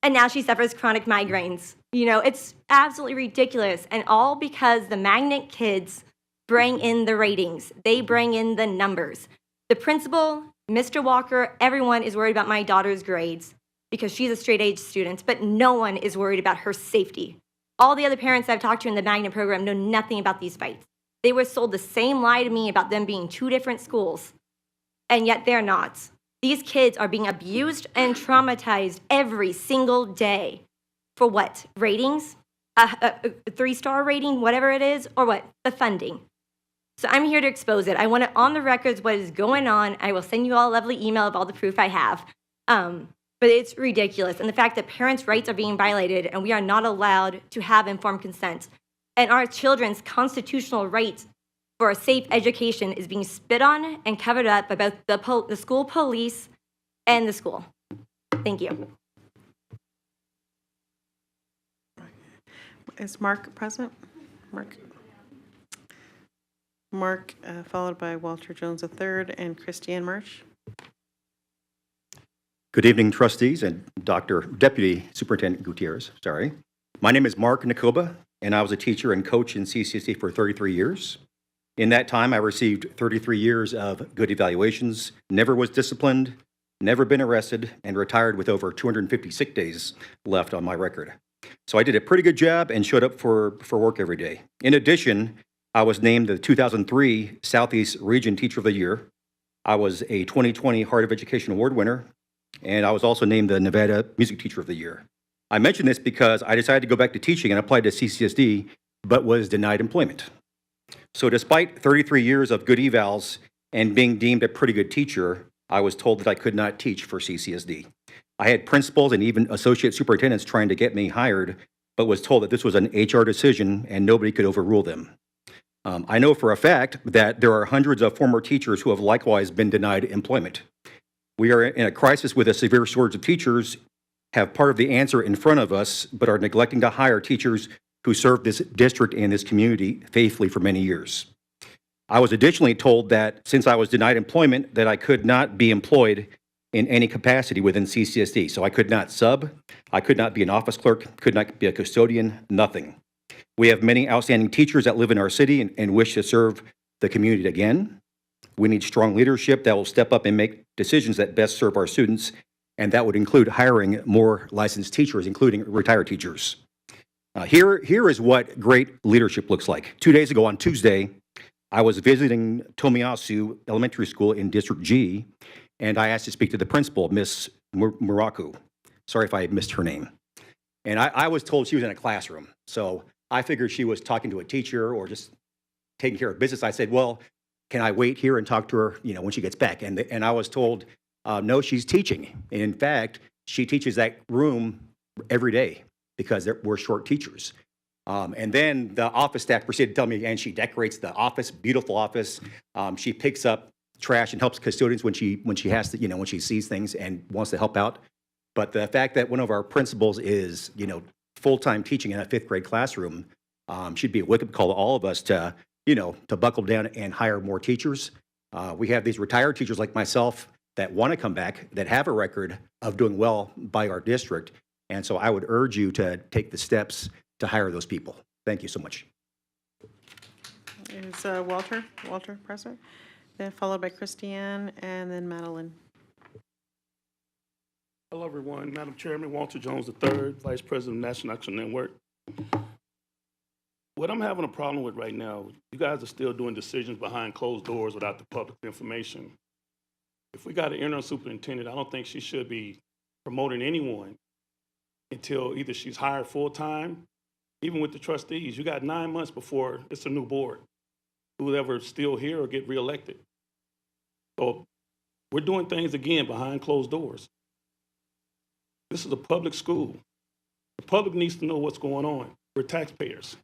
and now she suffers chronic migraines. You know, it's absolutely ridiculous, and all because the magnet kids bring in the ratings. They bring in the numbers. The principal, Mr. Walker, everyone is worried about my daughter's grades because she's a straight-A student, but no one is worried about her safety. All the other parents I've talked to in the magnet program know nothing about these fights. They were sold the same lie to me about them being 2 different schools, and yet they're not. These kids are being abused and traumatized every single day. For what? Ratings? A 3-star rating, whatever it is, or what? The funding. So I'm here to expose it. I want it on the records what is going on. I will send you all a lovely email of all the proof I have. But it's ridiculous. And the fact that parents' rights are being violated and we are not allowed to have informed consent. And our children's constitutional rights for a safe education is being spit on and covered up by both the school police and the school. Thank you. Is Mark present? Mark, followed by Walter Jones III and Christiane Marsh. Good evening, trustees and Deputy Superintendent Gutierrez. My name is Mark Nakoba, and I was a teacher and coach in CCSD for 33 years. In that time, I received 33 years of good evaluations, never was disciplined, never been arrested, and retired with over 250 sick days left on my record. So I did a pretty good job and showed up for work every day. In addition, I was named the 2003 Southeast Region Teacher of the Year. I was a 2020 Heart of Education Award winner, and I was also named the Nevada Music Teacher of the Year. I mention this because I decided to go back to teaching and applied to CCSD, but was denied employment. So despite 33 years of good evals and being deemed a pretty good teacher, I was told that I could not teach for CCSD. I had principals and even associate superintendents trying to get me hired, but was told that this was an HR decision and nobody could overrule them. I know for a fact that there are hundreds of former teachers who have likewise been denied employment. We are in a crisis with a severe shortage of teachers, have part of the answer in front of us, but are neglecting to hire teachers who served this district and this community faithfully for many years. I was additionally told that since I was denied employment, that I could not be employed in any capacity within CCSD. So I could not sub, I could not be an office clerk, could not be a custodian, nothing. We have many outstanding teachers that live in our city and wish to serve the community again. We need strong leadership that will step up and make decisions that best serve our students, and that would include hiring more licensed teachers, including retired teachers. Here is what great leadership looks like. 2 days ago on Tuesday, I was visiting Tomiyasu Elementary School in District G, and I asked to speak to the principal, Miss Muraku. Sorry if I missed her name. And I was told she was in a classroom, so I figured she was talking to a teacher or just taking care of business. I said, well, can I wait here and talk to her, when she gets back? And I was told, no, she's teaching. And in fact, she teaches that room every day because we're short teachers. And then the office staff proceeded to tell me, and she decorates the office, beautiful office. She picks up trash and helps custodians when she has to, when she sees things and wants to help out. But the fact that one of our principals is, full-time teaching in a 5th grade classroom should be a wake-up call to all of us to buckle down and hire more teachers. We have these retired teachers like myself that want to come back, that have a record of doing well by our district. And so I would urge you to take the steps to hire those people. Thank you so much. Is Walter present? Then followed by Christiane and then Madeline. Hello, everyone. Madam Chairman, Walter Jones III, Vice President of National Action Network. What I'm having a problem with right now, you guys are still doing decisions behind closed doors without the public information. If we got an interim superintendent, I don't think she should be promoting anyone until either she's hired full-time, even with the trustees. You got 9 months before it's a new board, whoever's still here or get reelected. So we're doing things again behind closed doors. This is a public school. The public needs to know what's going on. We're taxpayers,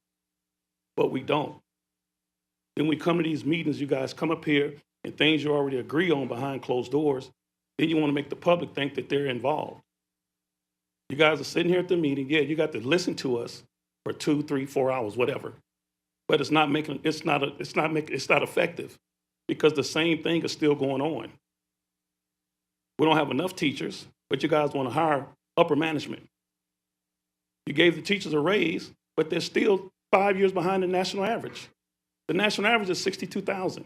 but we don't. Then we come to these meetings, you guys come up here and things you already agree on behind closed doors, then you want to make the public think that they're involved. You guys are sitting here at the meeting, yeah, you got to listen to us for 2, 3, 4 hours, whatever. But it's not effective because the same thing is still going on. We don't have enough teachers, but you guys want to hire upper management. You gave the teachers a raise, but they're still 5 years behind the national average. The national average is $62,000.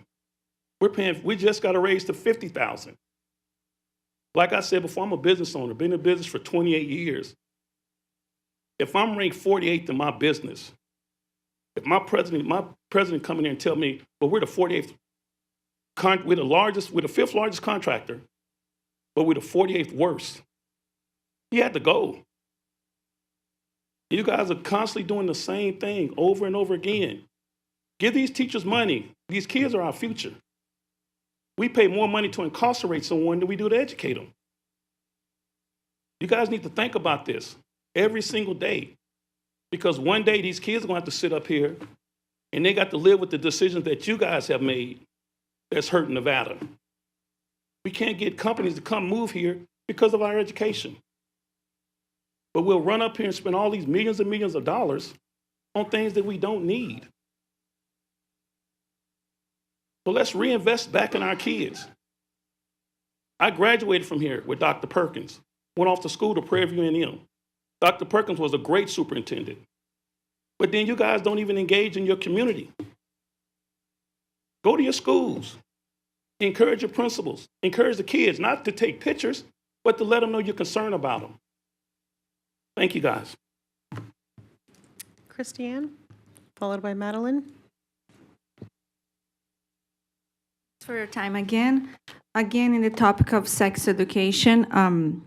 We just got a raise to $50,000. Like I said before, I'm a business owner, been in business for 28 years. If I'm ranked 48th in my business, if my president come in here and tell me, well, we're the 48th, we're the 5th largest contractor, but we're the 48th worst, he had to go. You guys are constantly doing the same thing over and over again. Give these teachers money. These kids are our future. We pay more money to incarcerate someone than we do to educate them. You guys need to think about this every single day, because one day these kids are going to have to sit up here and they got to live with the decisions that you guys have made that's hurting Nevada. We can't get companies to come move here because of our education. But we'll run up here and spend all these millions and millions of dollars on things that we don't need. So let's reinvest back in our kids. I graduated from here with Dr. Perkins, went off to school to Prairie View A&M. Dr. Perkins was a great superintendent. But then you guys don't even engage in your community. Go to your schools. Encourage your principals. Encourage the kids, not to take pictures, but to let them know you're concerned about them. Thank you, guys. Christiane, followed by Madeline. Thanks for your time again. Again, in the topic of sex education,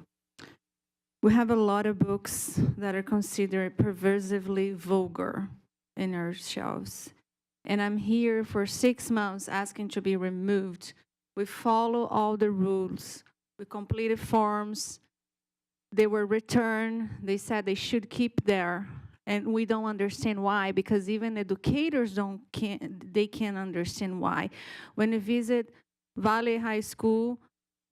we have a lot of books that are considered perversively vulgar in our shelves. And I'm here for 6 months asking to be removed. We follow all the rules. We completed forms. They were returned. They said they should keep there. And we don't understand why, because even educators can't understand why. When we visit Valley High School,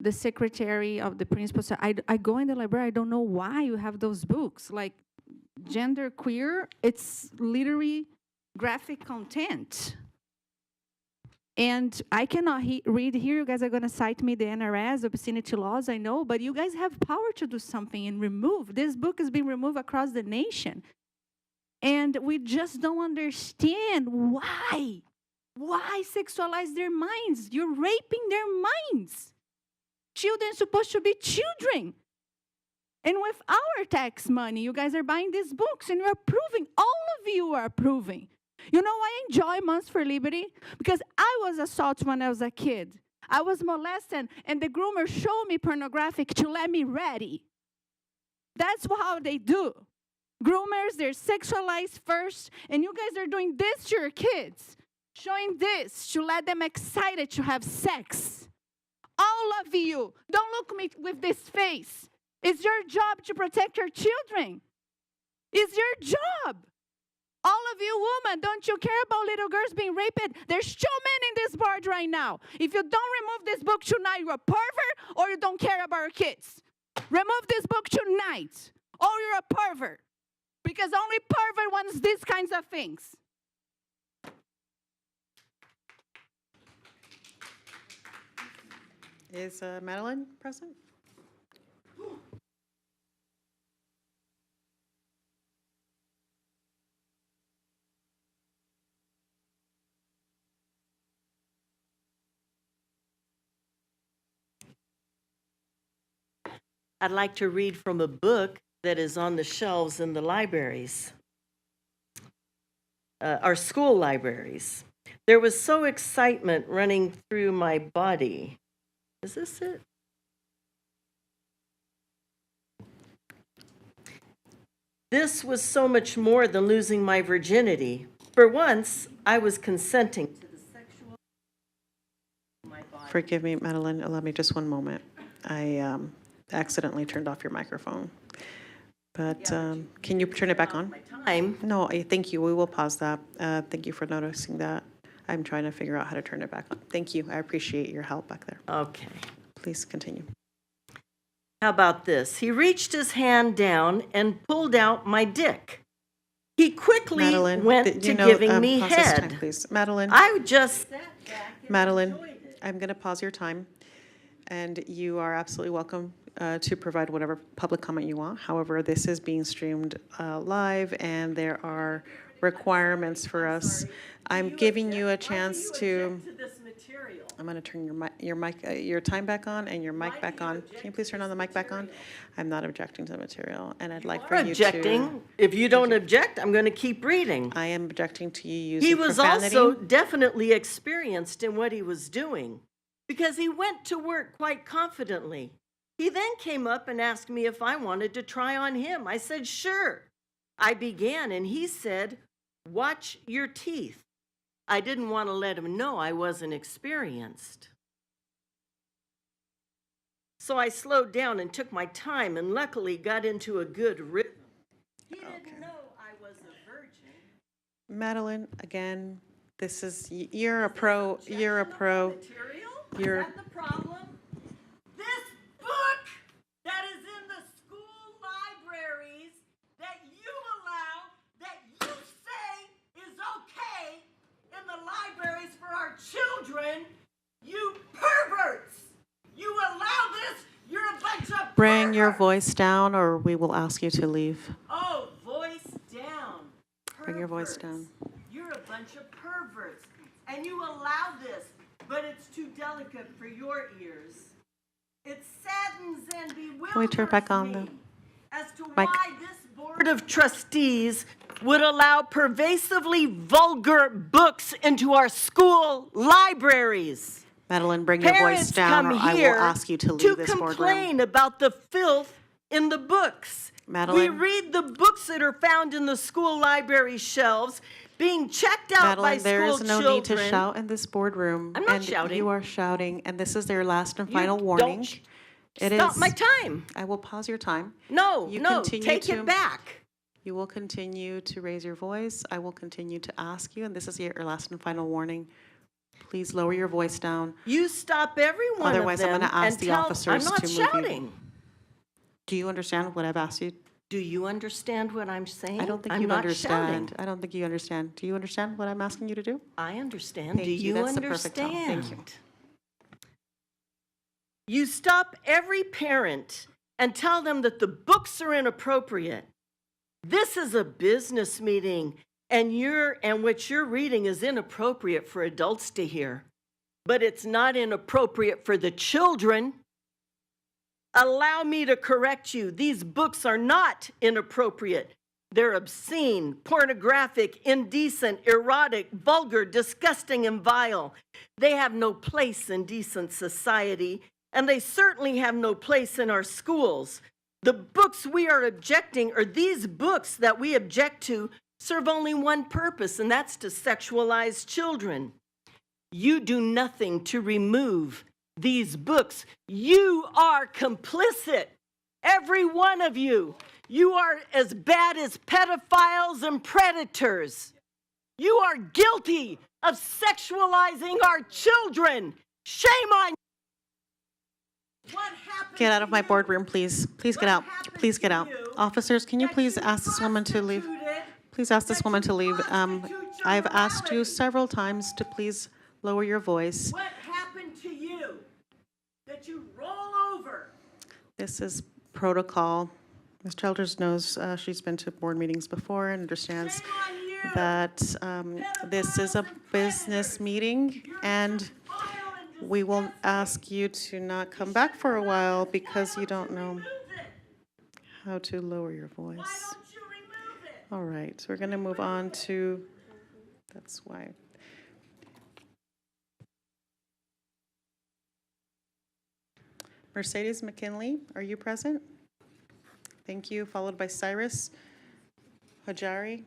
the secretary of the principal said, I go in the library, I don't know why you have those books. Like gender queer, it's literary graphic content. And I cannot read here. You guys are going to cite me the NRS, obscenity laws, I know, but you guys have power to do something and remove. This book has been removed across the nation. And we just don't understand why. Why sexualize their minds? You're raping their minds. Children are supposed to be children. And with our tax money, you guys are buying these books and you're approving. All of you are approving. You know, I enjoy Months for Liberty because I was assaulted when I was a kid. I was molested, and the groomer showed me pornographic to let me ready. That's how they do. Groomers, they're sexualized first, and you guys are doing this to your kids, showing this to let them excited to have sex. All of you, don't look me with this face. It's your job to protect your children. It's your job. All of you women, don't you care about little girls being raped? There's 2 men in this board right now. If you don't remove this book tonight, you're a pervert or you don't care about your kids. Remove this book tonight or you're a pervert. Because only pervert wants these kinds of things. Is Madeline present? I'd like to read from a book that is on the shelves in the libraries, our school libraries. There was so excitement running through my body. Is this it? This was so much more than losing my virginity. For once, I was consenting to the sexual. Forgive me, Madeline. Allow me just one moment. I accidentally turned off your microphone. But can you turn it back on? No, thank you. We will pause that. Thank you for noticing that. I'm trying to figure out how to turn it back on. Thank you. I appreciate your help back there. Okay. Please continue. How about this? He reached his hand down and pulled out my dick. He quickly Madeline, went to giving me pause this head. time, please. Madeline. I just sat back and Madeline, enjoyed it. I'm going to pause your time, and you are absolutely welcome to provide whatever public comment you want. However, this is being streamed live, and there are requirements for us. I'm giving you a chance to. I'm going to turn your time back on and your mic back on. Can you please turn on the mic back on? I'm not objecting to the material, and I'd like for you Objecting. If you don't object, I'm going to keep reading. I am objecting to you using He was profanity. also definitely experienced in what he was doing because he went to work quite confidently. He then came up and asked me if I wanted to try on him. I said, sure. I began, and he said, watch your teeth. I didn't want to let him know I wasn't experienced. So I slowed down and took my time and luckily got into a good rhythm. He didn't know I was a virgin. Madeline, again, this is, you're a pro, you're a pro. Material? You're, Is that the problem? This book that is in the school libraries that you allow, that you say is okay in the libraries for our children, you perverts! You allow this, you're a bunch of bring your perverts. voice down or we will ask you to leave. Oh, voice down. Bring your voice Perverts. down. You're a bunch of perverts. And you allow this, but it's too delicate for your ears. It saddens and bewilders Can we turn back on the me as to mic? why this Board of Trustees would allow pervasively vulgar books into our school libraries. Madeline, bring your voice Parents down or come I will here ask you to leave this boardroom. complain about the filth in the books. We Madeline, read the books that are found in the school library shelves being checked out by Madeline, there school is no children. need to shout in this boardroom. I'm not and shouting. You are shouting, and this is their last and You final don't warning. Stop my time. I will pause your time. No, You no, continue take to- it back. You will continue to raise your voice. I will continue to ask you, and this is your last and final warning. Please lower your voice down. You stop every one Otherwise, of I'm them going to ask and the tell, officers I'm not to move you. shouting. Do you understand what I've asked you? Do you understand what I'm saying? I don't think I'm you not understand. shouting. I don't think you understand. Do you understand what I'm asking you to do? I understand. Thank Do you. you That's the perfect tone. understand? Thank you. You stop every parent and tell them that the books are inappropriate. This is a business meeting, and what you're reading is inappropriate for adults to hear. But it's not inappropriate for the children. Allow me to correct you. These books are not inappropriate. They're obscene, pornographic, indecent, erotic, vulgar, disgusting, and vile. They have no place in decent society, and they certainly have no place in our schools. The books we are objecting, or these books that we object to, serve only one purpose, and that's to sexualize children. You do nothing to remove these books. You are complicit. Every one of you. You are as bad as pedophiles and predators. You are guilty of sexualizing our children. Shame on you. What happened Get out of to my you? boardroom, please. Please get out. Please get out. Officers, can you please ask this woman to leave? Please ask this woman to leave. I've asked you several times to please lower your voice. What happened to you that you roll over? This is protocol. Ms. Childers knows she's been to board meetings before and understands that this is a business meeting, and we will ask you to not come back for a while because you don't know how to lower your voice. All right, so we're going to move on to, that's why. Mercedes McKinley, are you present? Thank you, followed by Cyrus Hojari.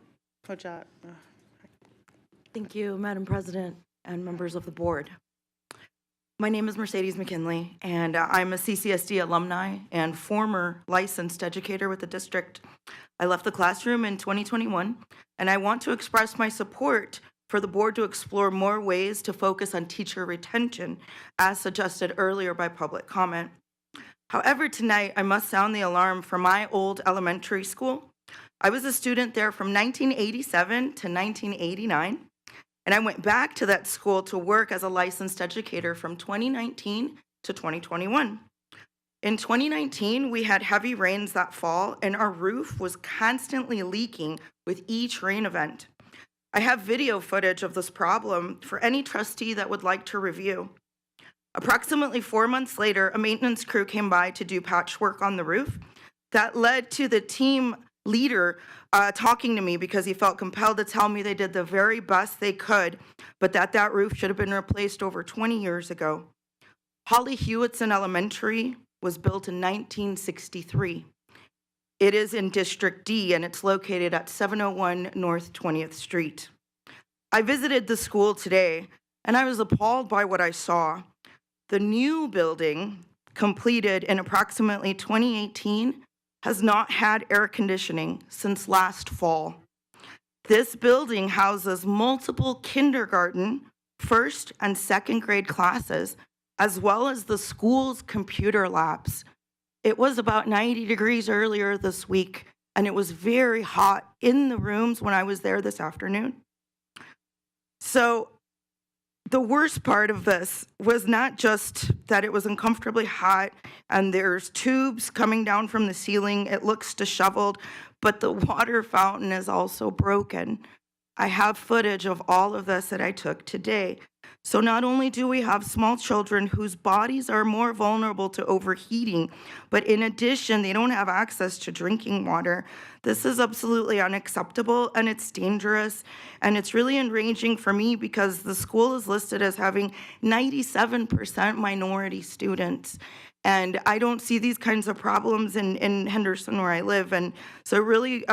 Thank you, Madam President and members of the board. My name is Mercedes McKinley, and I'm a CCSD alumni and former licensed educator with the district. I left the classroom in 2021, and I want to express my support for the board to explore more ways to focus on teacher retention, as suggested earlier by public comment. However, tonight I must sound the alarm for my old elementary school. I was a student there from 1987 to 1989, and I went back to that school to work as a licensed educator from 2019 to 2021. In 2019, we had heavy rains that fall, and our roof was constantly leaking with each rain event. I have video footage of this problem for any trustee that would like to review. Approximately 4 months later, a maintenance crew came by to do patchwork on the roof. That led to the team leader talking to me because he felt compelled to tell me they did the very best they could, but that roof should have been replaced over 20 years ago. Holly Hewitson Elementary was built in 1963. It is in District D, and it's located at 701 North 20th Street. I visited the school today, and I was appalled by what I saw. The new building completed in approximately 2018, has not had air conditioning since last fall. This building houses multiple kindergarten, first and second grade classes, as well as the school's computer labs. It was about 90 degrees earlier this week, and it was very hot in the rooms when I was there this afternoon. So the worst part of this was not just that it was uncomfortably hot and there's tubes coming down from the ceiling, it looks disheveled, but the water fountain is also broken. I have footage of all of this that I took today. So not only do we have small children whose bodies are more vulnerable to overheating, but in addition, they don't have access to drinking water. This is absolutely unacceptable, and it's dangerous, and it's really enraging for me because the school is listed as having 97% minority students. And I don't see these kinds of problems in Henderson where I live. And so it really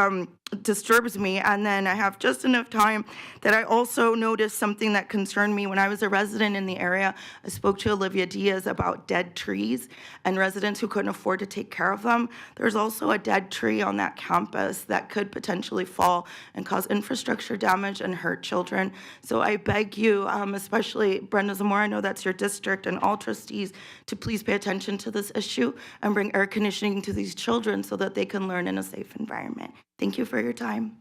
disturbs me. And then I have just enough time that I also noticed something that concerned me. When I was a resident in the area, I spoke to Olivia Diaz about dead trees and residents who couldn't afford to take care of them. There's also a dead tree on that campus that could potentially fall and cause infrastructure damage and hurt children. So I beg you, especially Brenda Zamora, I know that's your district, and all trustees, to please pay attention to this issue and bring air conditioning to these children so that they can learn in a safe environment. Thank you for your time.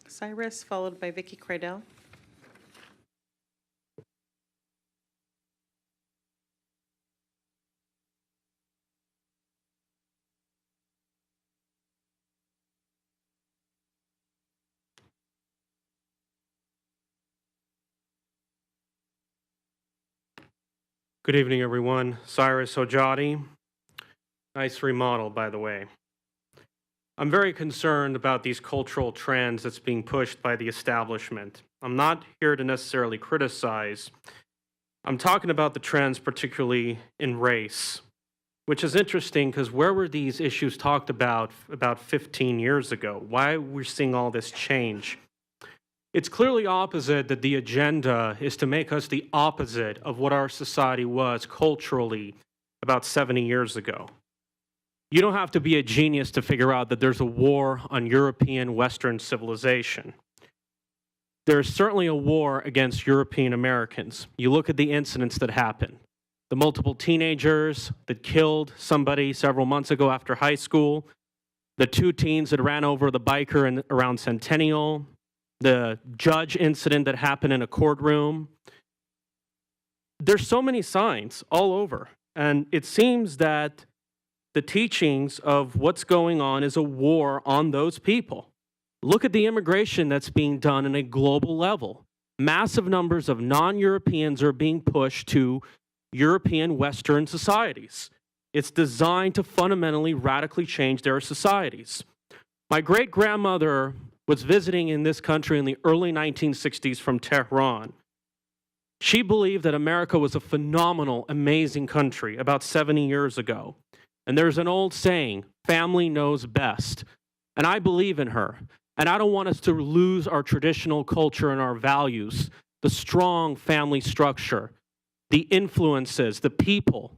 Cyrus, followed by Vicky Cradell. Good evening, everyone. Cyrus Ojadi. Nice remodel, by the way. I'm very concerned about these cultural trends that's being pushed by the establishment. I'm not here to necessarily criticize. I'm talking about the trends, particularly in race, which is interesting because where were these issues talked about 15 years ago? Why we're seeing all this change? It's clearly opposite that the agenda is to make us the opposite of what our society was culturally about 70 years ago. You don't have to be a genius to figure out that there's a war on European Western civilization. There's certainly a war against European Americans. You look at the incidents that happened. The multiple teenagers that killed somebody several months ago after high school, the 2 teens that ran over the biker around Centennial, the judge incident that happened in a courtroom. There's so many signs all over, and it seems that the teachings of what's going on is a war on those people. Look at the immigration that's being done on a global level. Massive numbers of non-Europeans are being pushed to European Western societies. It's designed to fundamentally, radically change their societies. My great-grandmother was visiting in this country in the early 1960s from Tehran. She believed that America was a phenomenal, amazing country about 70 years ago. And there's an old saying, family knows best. And I believe in her. And I don't want us to lose our traditional culture and our values, the strong family structure, the influences, the people.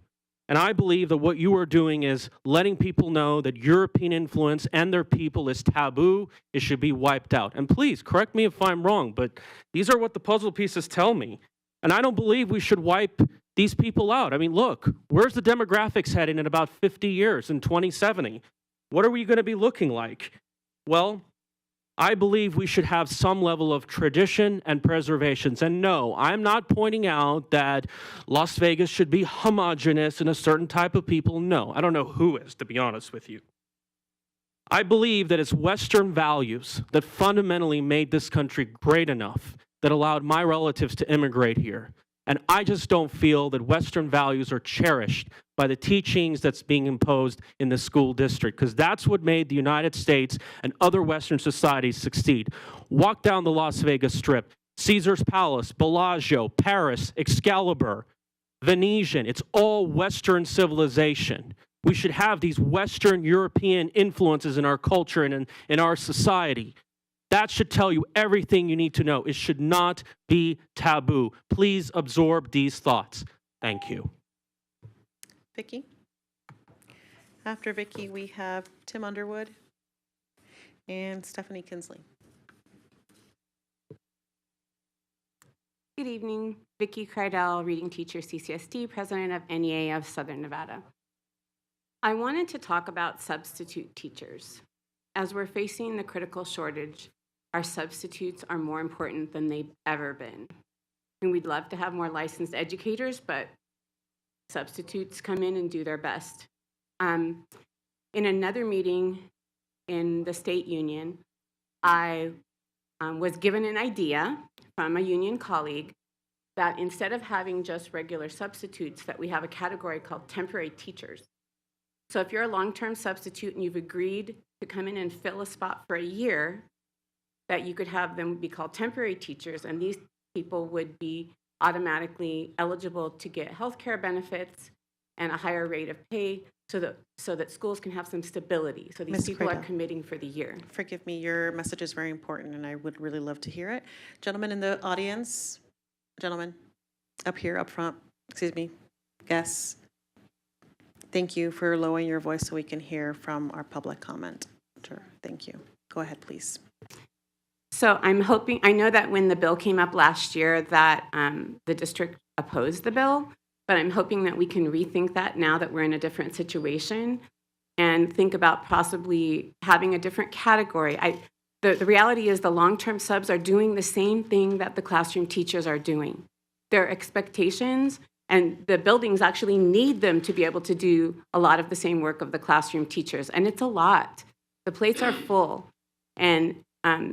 And I believe that what you are doing is letting people know that European influence and their people is taboo. It should be wiped out. And please, correct me if I'm wrong, but these are what the puzzle pieces tell me. And I don't believe we should wipe these people out. I mean, look, where's the demographics heading in about 50 years, in 2070? What are we going to be looking like? Well, I believe we should have some level of tradition and preservations. And no, I'm not pointing out that Las Vegas should be homogenous in a certain type of people. No, I don't know who is, to be honest with you. I believe that it's Western values that fundamentally made this country great enough that allowed my relatives to immigrate here. And I just don't feel that Western values are cherished by the teachings that's being imposed in the school district, because that's what made the United States and other Western societies succeed. Walk down the Las Vegas Strip, Caesar's Palace, Bellagio, Paris, Excalibur, Venetian, it's all Western civilization. We should have these Western European influences in our culture and in our society. That should tell you everything you need to know. It should not be taboo. Please absorb these thoughts. Thank you. Vicky. After Vicky, we have Tim Underwood and Stephanie Kinsley. Good evening, Vicki Cridell, reading teacher, CCSD, president of NEA of Southern Nevada. I wanted to talk about substitute teachers. As we're facing the critical shortage, our substitutes are more important than they've ever been. And we'd love to have more licensed educators, but substitutes come in and do their best. In another meeting in the state union, I was given an idea from a union colleague that instead of having just regular substitutes, that we have a category called temporary teachers. So if you're a long-term substitute and you've agreed to come in and fill a spot for a year, that you could have them be called temporary teachers, and these people would be automatically eligible to get health care benefits and a higher rate of pay so that schools can have some stability. So these Ms. people are Cradle. committing for the year. Forgive me, your message is very important, and I would really love to hear it. Gentlemen in the audience, gentlemen up here, up front, excuse me, guests, thank you for lowering your voice so we can hear from our public comment. Sure, thank you. Go ahead, please. So I'm hoping, I know that when the bill came up last year that the district opposed the bill, but I'm hoping that we can rethink that now that we're in a different situation and think about possibly having a different category. The reality is the long-term subs are doing the same thing that the classroom teachers are doing. Their expectations and the buildings actually need them to be able to do a lot of the same work of the classroom teachers, and it's a lot. The plates are full, and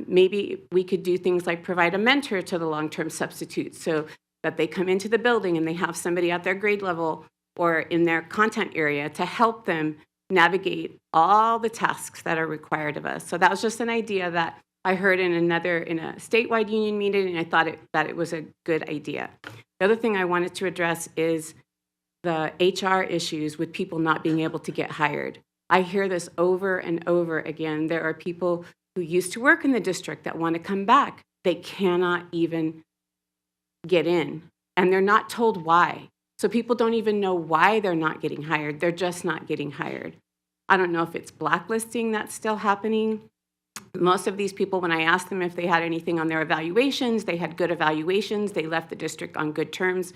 maybe we could do things like provide a mentor to the long-term substitutes so that they come into the building and they have somebody at their grade level or in their content area to help them navigate all the tasks that are required of us. So that was just an idea that I heard in a statewide union meeting, and I thought that it was a good idea. The other thing I wanted to address is the HR issues with people not being able to get hired. I hear this over and over again. There are people who used to work in the district that want to come back. They cannot even get in, and they're not told why. So people don't even know why they're not getting hired. They're just not getting hired. I don't know if it's blacklisting that's still happening. Most of these people, when I asked them if they had anything on their evaluations, they had good evaluations. They left the district on good terms.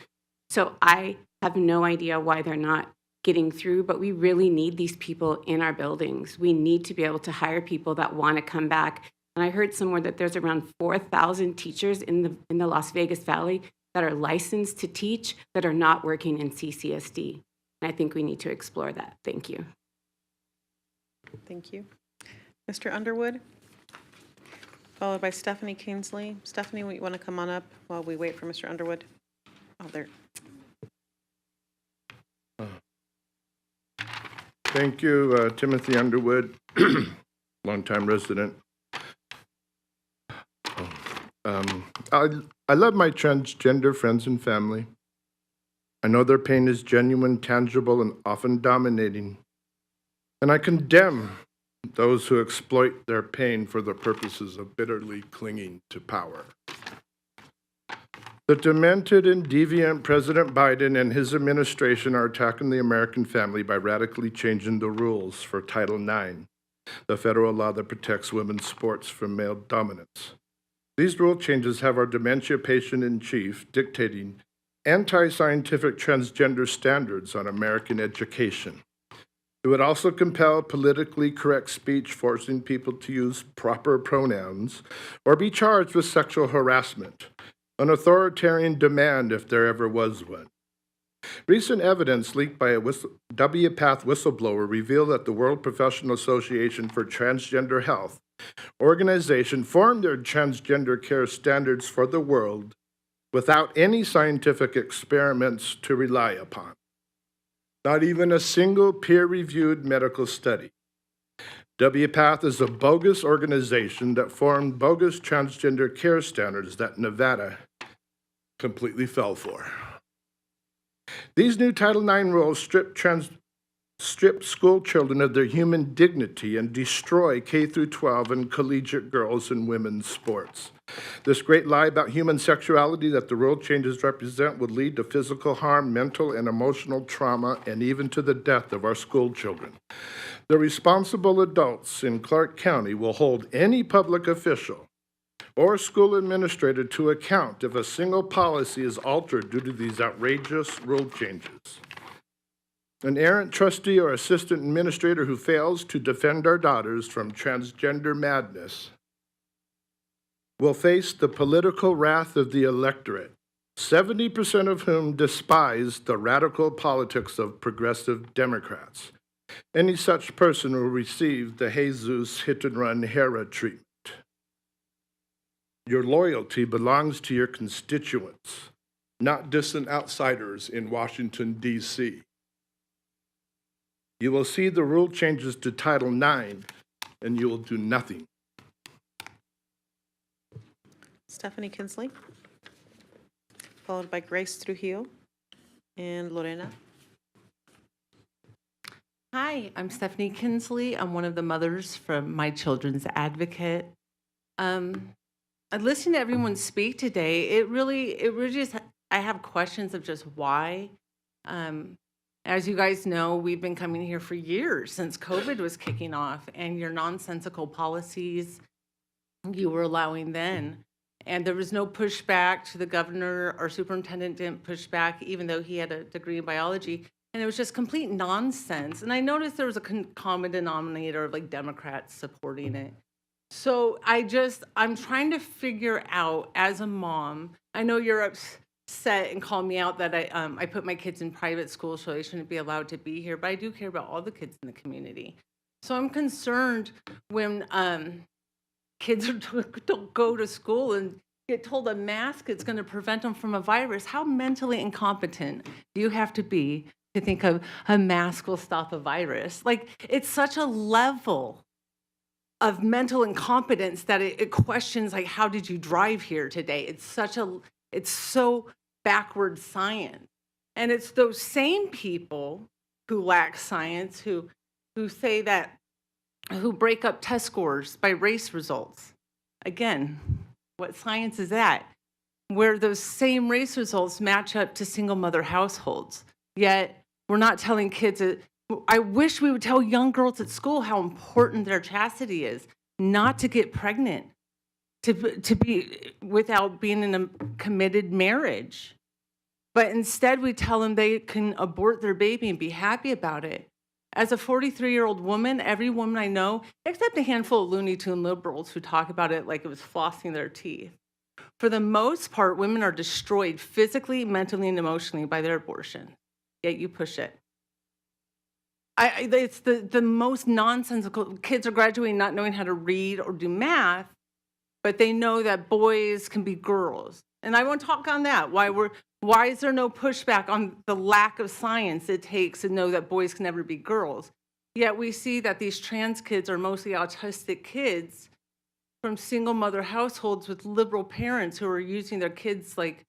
So I have no idea why they're not getting through, but we really need these people in our buildings. We need to be able to hire people that want to come back. And I heard somewhere that there's around 4,000 teachers in the Las Vegas Valley that are licensed to teach that are not working in CCSD. And I think we need to explore that. Thank you. Thank you. Mr. Underwood, followed by Stephanie Kingsley. Stephanie, you want to come on up while we wait for Mr. Underwood? Oh, there. Thank you, Timothy Underwood, longtime resident. I love my transgender friends and family. I know their pain is genuine, tangible, and often dominating. And I condemn those who exploit their pain for the purposes of bitterly clinging to power. The demented and deviant President Biden and his administration are attacking the American family by radically changing the rules for Title IX, the federal law that protects women's sports from male dominance. These rule changes have our dementia patient-in-chief dictating anti-scientific transgender standards on American education. It would also compel politically correct speech, forcing people to use proper pronouns or be charged with sexual harassment, an authoritarian demand if there ever was one. Recent evidence leaked by a WPATH whistleblower revealed that the World Professional Association for Transgender Health organization formed their transgender care standards for the world without any scientific experiments to rely upon. Not even a single peer-reviewed medical study. WPATH is a bogus organization that formed bogus transgender care standards that Nevada completely fell for. These new Title IX rules strip strip school children of their human dignity, and destroy K through 12 and collegiate girls and women's sports. This great lie about human sexuality that the rule changes represent would lead to physical harm, mental and emotional trauma, and even to the death of our school children. The responsible adults in Clark County will hold any public official or school administrator to account if a single policy is altered due to these outrageous rule changes. An errant trustee or assistant administrator who fails to defend our daughters from transgender madness will face the political wrath of the electorate, 70% of whom despise the radical politics of progressive Democrats. Any such person will receive the Jesus hit-and-run Hera treatment. Your loyalty belongs to your constituents, not distant outsiders in Washington, D.C. You will see the rule changes to Title IX, and you will do nothing. Stephanie Kinsley, followed by Grace Trujillo and Lorena. Hi, I'm Stephanie Kinsley. I'm one of the mothers from My Children's Advocate. Listening to everyone speak today, it really just, I have questions of just why. As you guys know, we've been coming here for years since COVID was kicking off, and your nonsensical policies you were allowing then. And there was no pushback to the governor. Our superintendent didn't push back, even though he had a degree in biology. And it was just complete nonsense. And I noticed there was a common denominator of like Democrats supporting it. So I'm trying to figure out as a mom, I know you're upset and call me out that I put my kids in private school so they shouldn't be allowed to be here, but I do care about all the kids in the community. So I'm concerned when kids don't go to school and get told a mask is going to prevent them from a virus. How mentally incompetent do you have to be to think a mask will stop a virus? Like, it's such a level of mental incompetence that it questions, like, how did you drive here today? It's so backward science. And it's those same people who lack science, who say that, who break up test scores by race results. Again, what science is that? Where those same race results match up to single mother households. Yet we're not telling kids. I wish we would tell young girls at school how important their chastity is, not to get pregnant, to be without being in a committed marriage. But instead we tell them they can abort their baby and be happy about it. As a 43-year-old woman, every woman I know, except a handful of Looney Tune liberals who talk about it like it was flossing their teeth, for the most part, women are destroyed physically, mentally, and emotionally by their abortion. Yet you push it. It's the most nonsensical. Kids are graduating not knowing how to read or do math, but they know that boys can be girls. And I want to talk on that. Why is there no pushback on the lack of science it takes to know that boys can never be girls? Yet we see that these trans kids are mostly autistic kids from single mother households with liberal parents who are using their kids like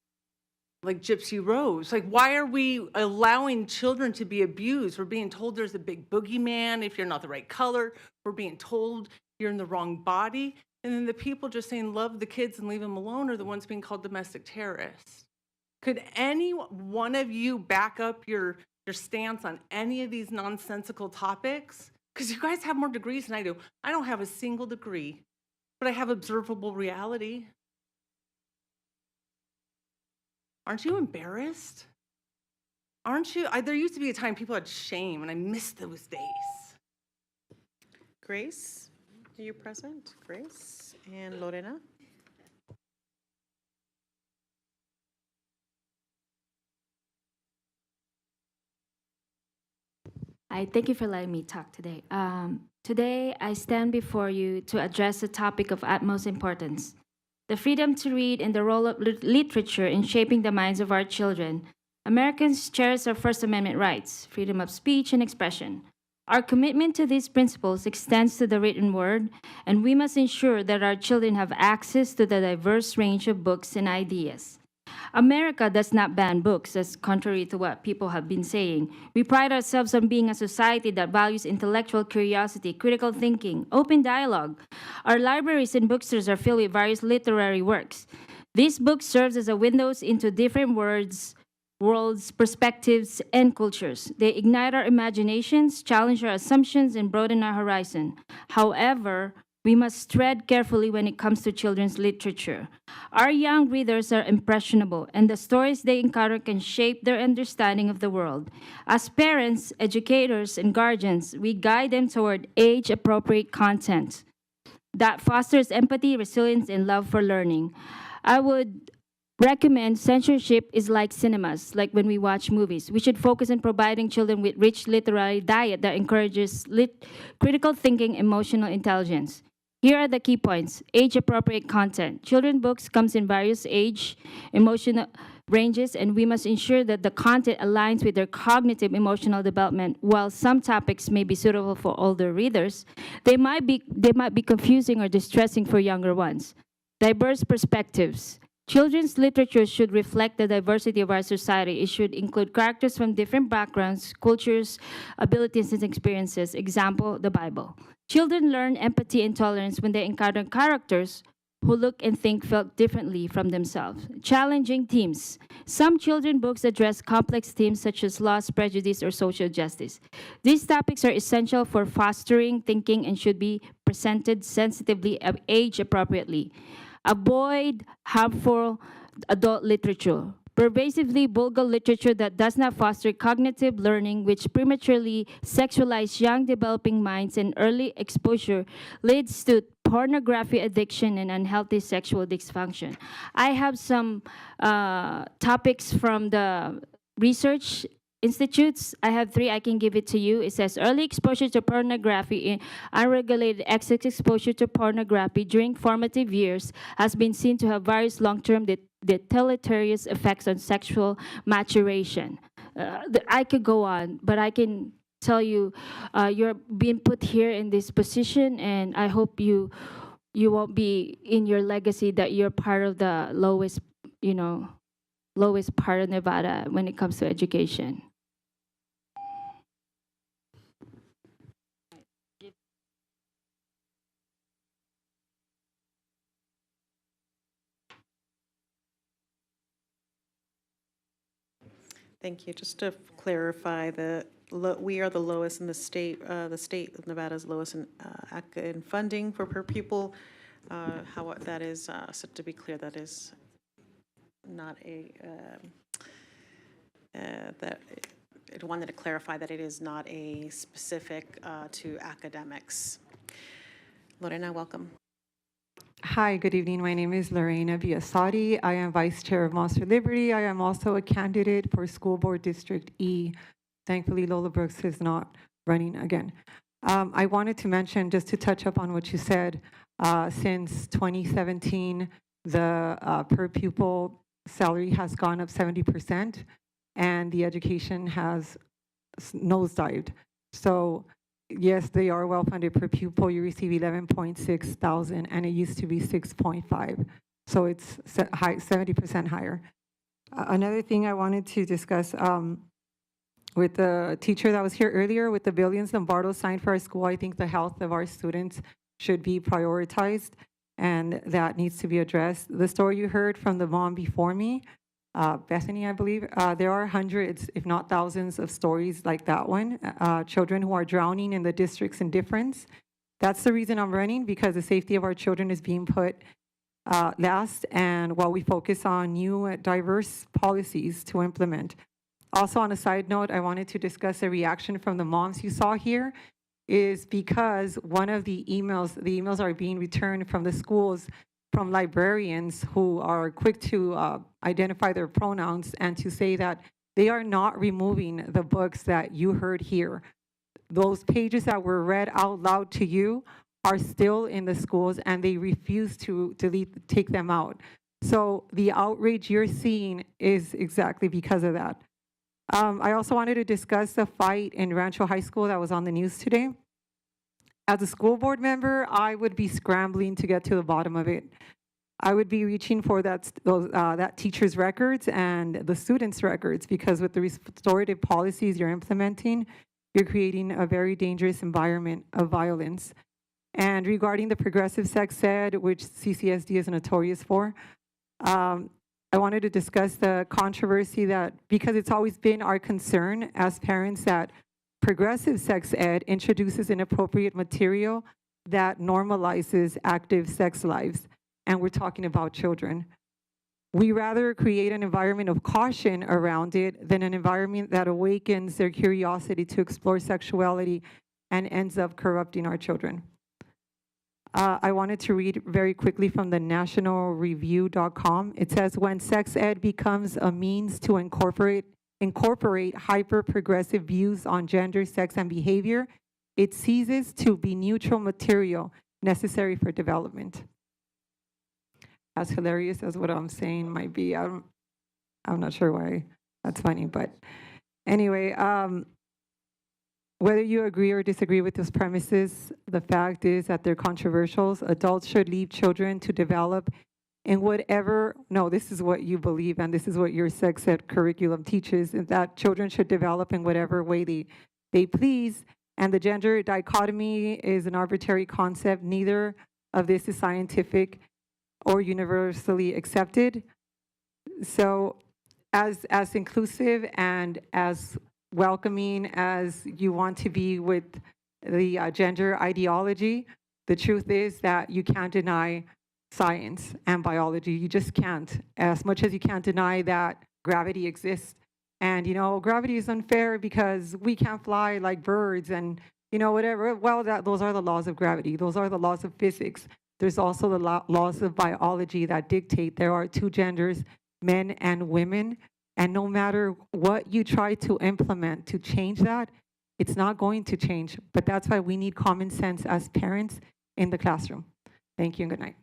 Gypsy Rose. Like, why are we allowing children to be abused? We're being told there's a big boogeyman if you're not the right color. We're being told you're in the wrong body. And then the people just saying love the kids and leave them alone are the ones being called domestic terrorists. Could any one of you back up your stance on any of these nonsensical topics? Because you guys have more degrees than I do. I don't have a single degree, but I have observable reality. Aren't you embarrassed? Aren't you? There used to be a time people had shame, and I miss those days. Grace, are you present? Grace and Lorena. I thank you for letting me talk today. Today, I stand before you to address a topic of utmost importance: the freedom to read and the role of literature in shaping the minds of our children. Americans cherish our First Amendment rights, freedom of speech and expression. Our commitment to these principles extends to the written word, and we must ensure that our children have access to the diverse range of books and ideas. America does not ban books, as contrary to what people have been saying. We pride ourselves on being a society that values intellectual curiosity, critical thinking, open dialogue. Our libraries and bookstores are filled with various literary works. These books serve as a windows into different worlds, perspectives, and cultures. They ignite our imaginations, challenge our assumptions, and broaden our horizon. However, we must tread carefully when it comes to children's literature. Our young readers are impressionable, and the stories they encounter can shape their understanding of the world. As parents, educators, and guardians, we guide them toward age-appropriate content that fosters empathy, resilience, and love for learning. I would recommend censorship is like cinemas, like when we watch movies. We should focus on providing children with rich literary diet that encourages critical thinking, emotional intelligence. Here are the key points. Age-appropriate content. Children's books comes in various age, emotional ranges, and we must ensure that the content aligns with their cognitive emotional development. While some topics may be suitable for older readers, they might be confusing or distressing for younger ones. Diverse perspectives. Children's literature should reflect the diversity of our society. It should include characters from different backgrounds, cultures, abilities, and experiences. Example, the Bible. Children learn empathy and tolerance when they encounter characters who look and think felt differently from themselves. Challenging themes. Some children books address complex themes such as loss, prejudice, or social justice. These topics are essential for fostering thinking and should be presented sensitively, age appropriately. Avoid harmful adult literature. Pervasively vulgar literature that does not foster cognitive learning, which prematurely sexualizes young developing minds, and early exposure leads to pornography addiction and unhealthy sexual dysfunction. I have some topics from the research institutes. I have 3. I can give it to you. It says early exposure to pornography, unregulated excess exposure to pornography during formative years has been seen to have various long-term deleterious effects on sexual maturation. I could go on, but I can tell you, you're being put here in this position, and I hope you won't be in your legacy that you're part of the lowest part of Nevada when it comes to education. Thank you. Just to clarify, we are the lowest in the state. The state of Nevada is lowest in funding for per pupil. How that is, so to be clear, that is not a, that I wanted to clarify that it is not a specific to academics. Lorena, welcome. Hi, good evening. My name is Lorena Biasotti. I am Vice Chair of Moms for Liberty. I am also a candidate for School Board District E. Thankfully, Lola Brooks is not running again. I wanted to mention, just to touch up on what you said, since 2017, the per pupil salary has gone up 70%, and the education has nosedived. So yes, they are well-funded per pupil. You receive 11.6 thousand, and it used to be 6.5. So it's 70% higher. Another thing I wanted to discuss with the teacher that was here earlier, with the billions Lombardo signed for our school, I think the health of our students should be prioritized, and that needs to be addressed. The story you heard from the mom before me, Bethany, I believe, there are hundreds, if not thousands, of stories like that one. Children who are drowning in the district's indifference. That's the reason I'm running, because the safety of our children is being put last, and while we focus on new diverse policies to implement. Also, on a side note, I wanted to discuss a reaction from the moms you saw here, is because one of the emails are being returned from the schools from librarians who are quick to identify their pronouns and to say that they are not removing the books that you heard here. Those pages that were read out loud to you are still in the schools, and they refuse to take them out. So the outrage you're seeing is exactly because of that. I also wanted to discuss the fight in Rancho High School that was on the news today. As a school board member, I would be scrambling to get to the bottom of it. I would be reaching for that teacher's records and the students' records, because with the restorative policies you're implementing, you're creating a very dangerous environment of violence. And regarding the progressive sex ed, which CCSD is notorious for, I wanted to discuss the controversy that, because it's always been our concern as parents that progressive sex ed introduces inappropriate material that normalizes active sex lives. And we're talking about children. We rather create an environment of caution around it than an environment that awakens their curiosity to explore sexuality and ends up corrupting our children. I wanted to read very quickly from the nationalreview.com. It says, when sex ed becomes a means to incorporate hyper-progressive views on gender, sex, and behavior, it ceases to be neutral material necessary for development. As hilarious as what I'm saying might be, I'm not sure why that's funny, but anyway, whether you agree or disagree with those premises, the fact is that they're controversial. Adults should leave children to develop in whatever, no, this is what you believe and this is what your sex ed curriculum teaches, is that children should develop in whatever way they please. And the gender dichotomy is an arbitrary concept. Neither of this is scientific or universally accepted. So as inclusive and as welcoming as you want to be with the gender ideology, the truth is that you can't deny science and biology. You just can't. As much as you can't deny that gravity exists. And, gravity is unfair because we can't fly like birds and, whatever. Well, those are the laws of gravity. Those are the laws of physics. There's also the laws of biology that dictate there are two genders, men and women. And no matter what you try to implement to change that, it's not going to change. But that's why we need common sense as parents in the classroom. Thank you and good night.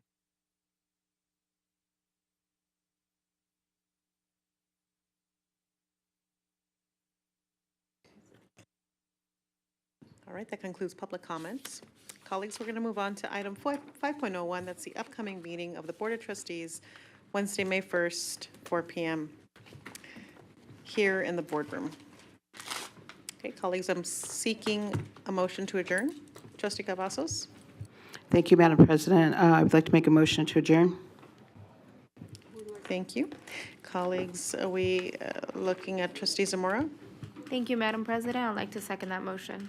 All right, that concludes public comments. Colleagues, we're going to move on to item 5.01. That's the upcoming meeting of the Board of Trustees, Wednesday, May 1st, 4 p.m. here in the boardroom. Okay, colleagues, I'm seeking a motion to adjourn. Trustee Cavazos. Thank you, Madam President. I would like to make a motion to adjourn. Thank you. Colleagues, are we looking at Trustee Zamora? Thank you, Madam President. I'd like to second that motion.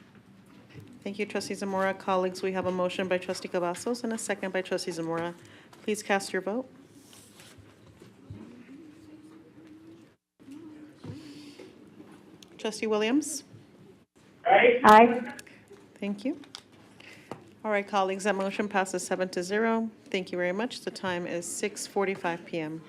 Thank you, Trustee Zamora. Colleagues, we have a motion by Trustee Cavazos and a second by Trustee Zamora. Please cast your vote. Trustee Williams? Aye. Thank you. All right, colleagues, that motion passes 7-0. Thank you very much. The time is 6:45 p.m.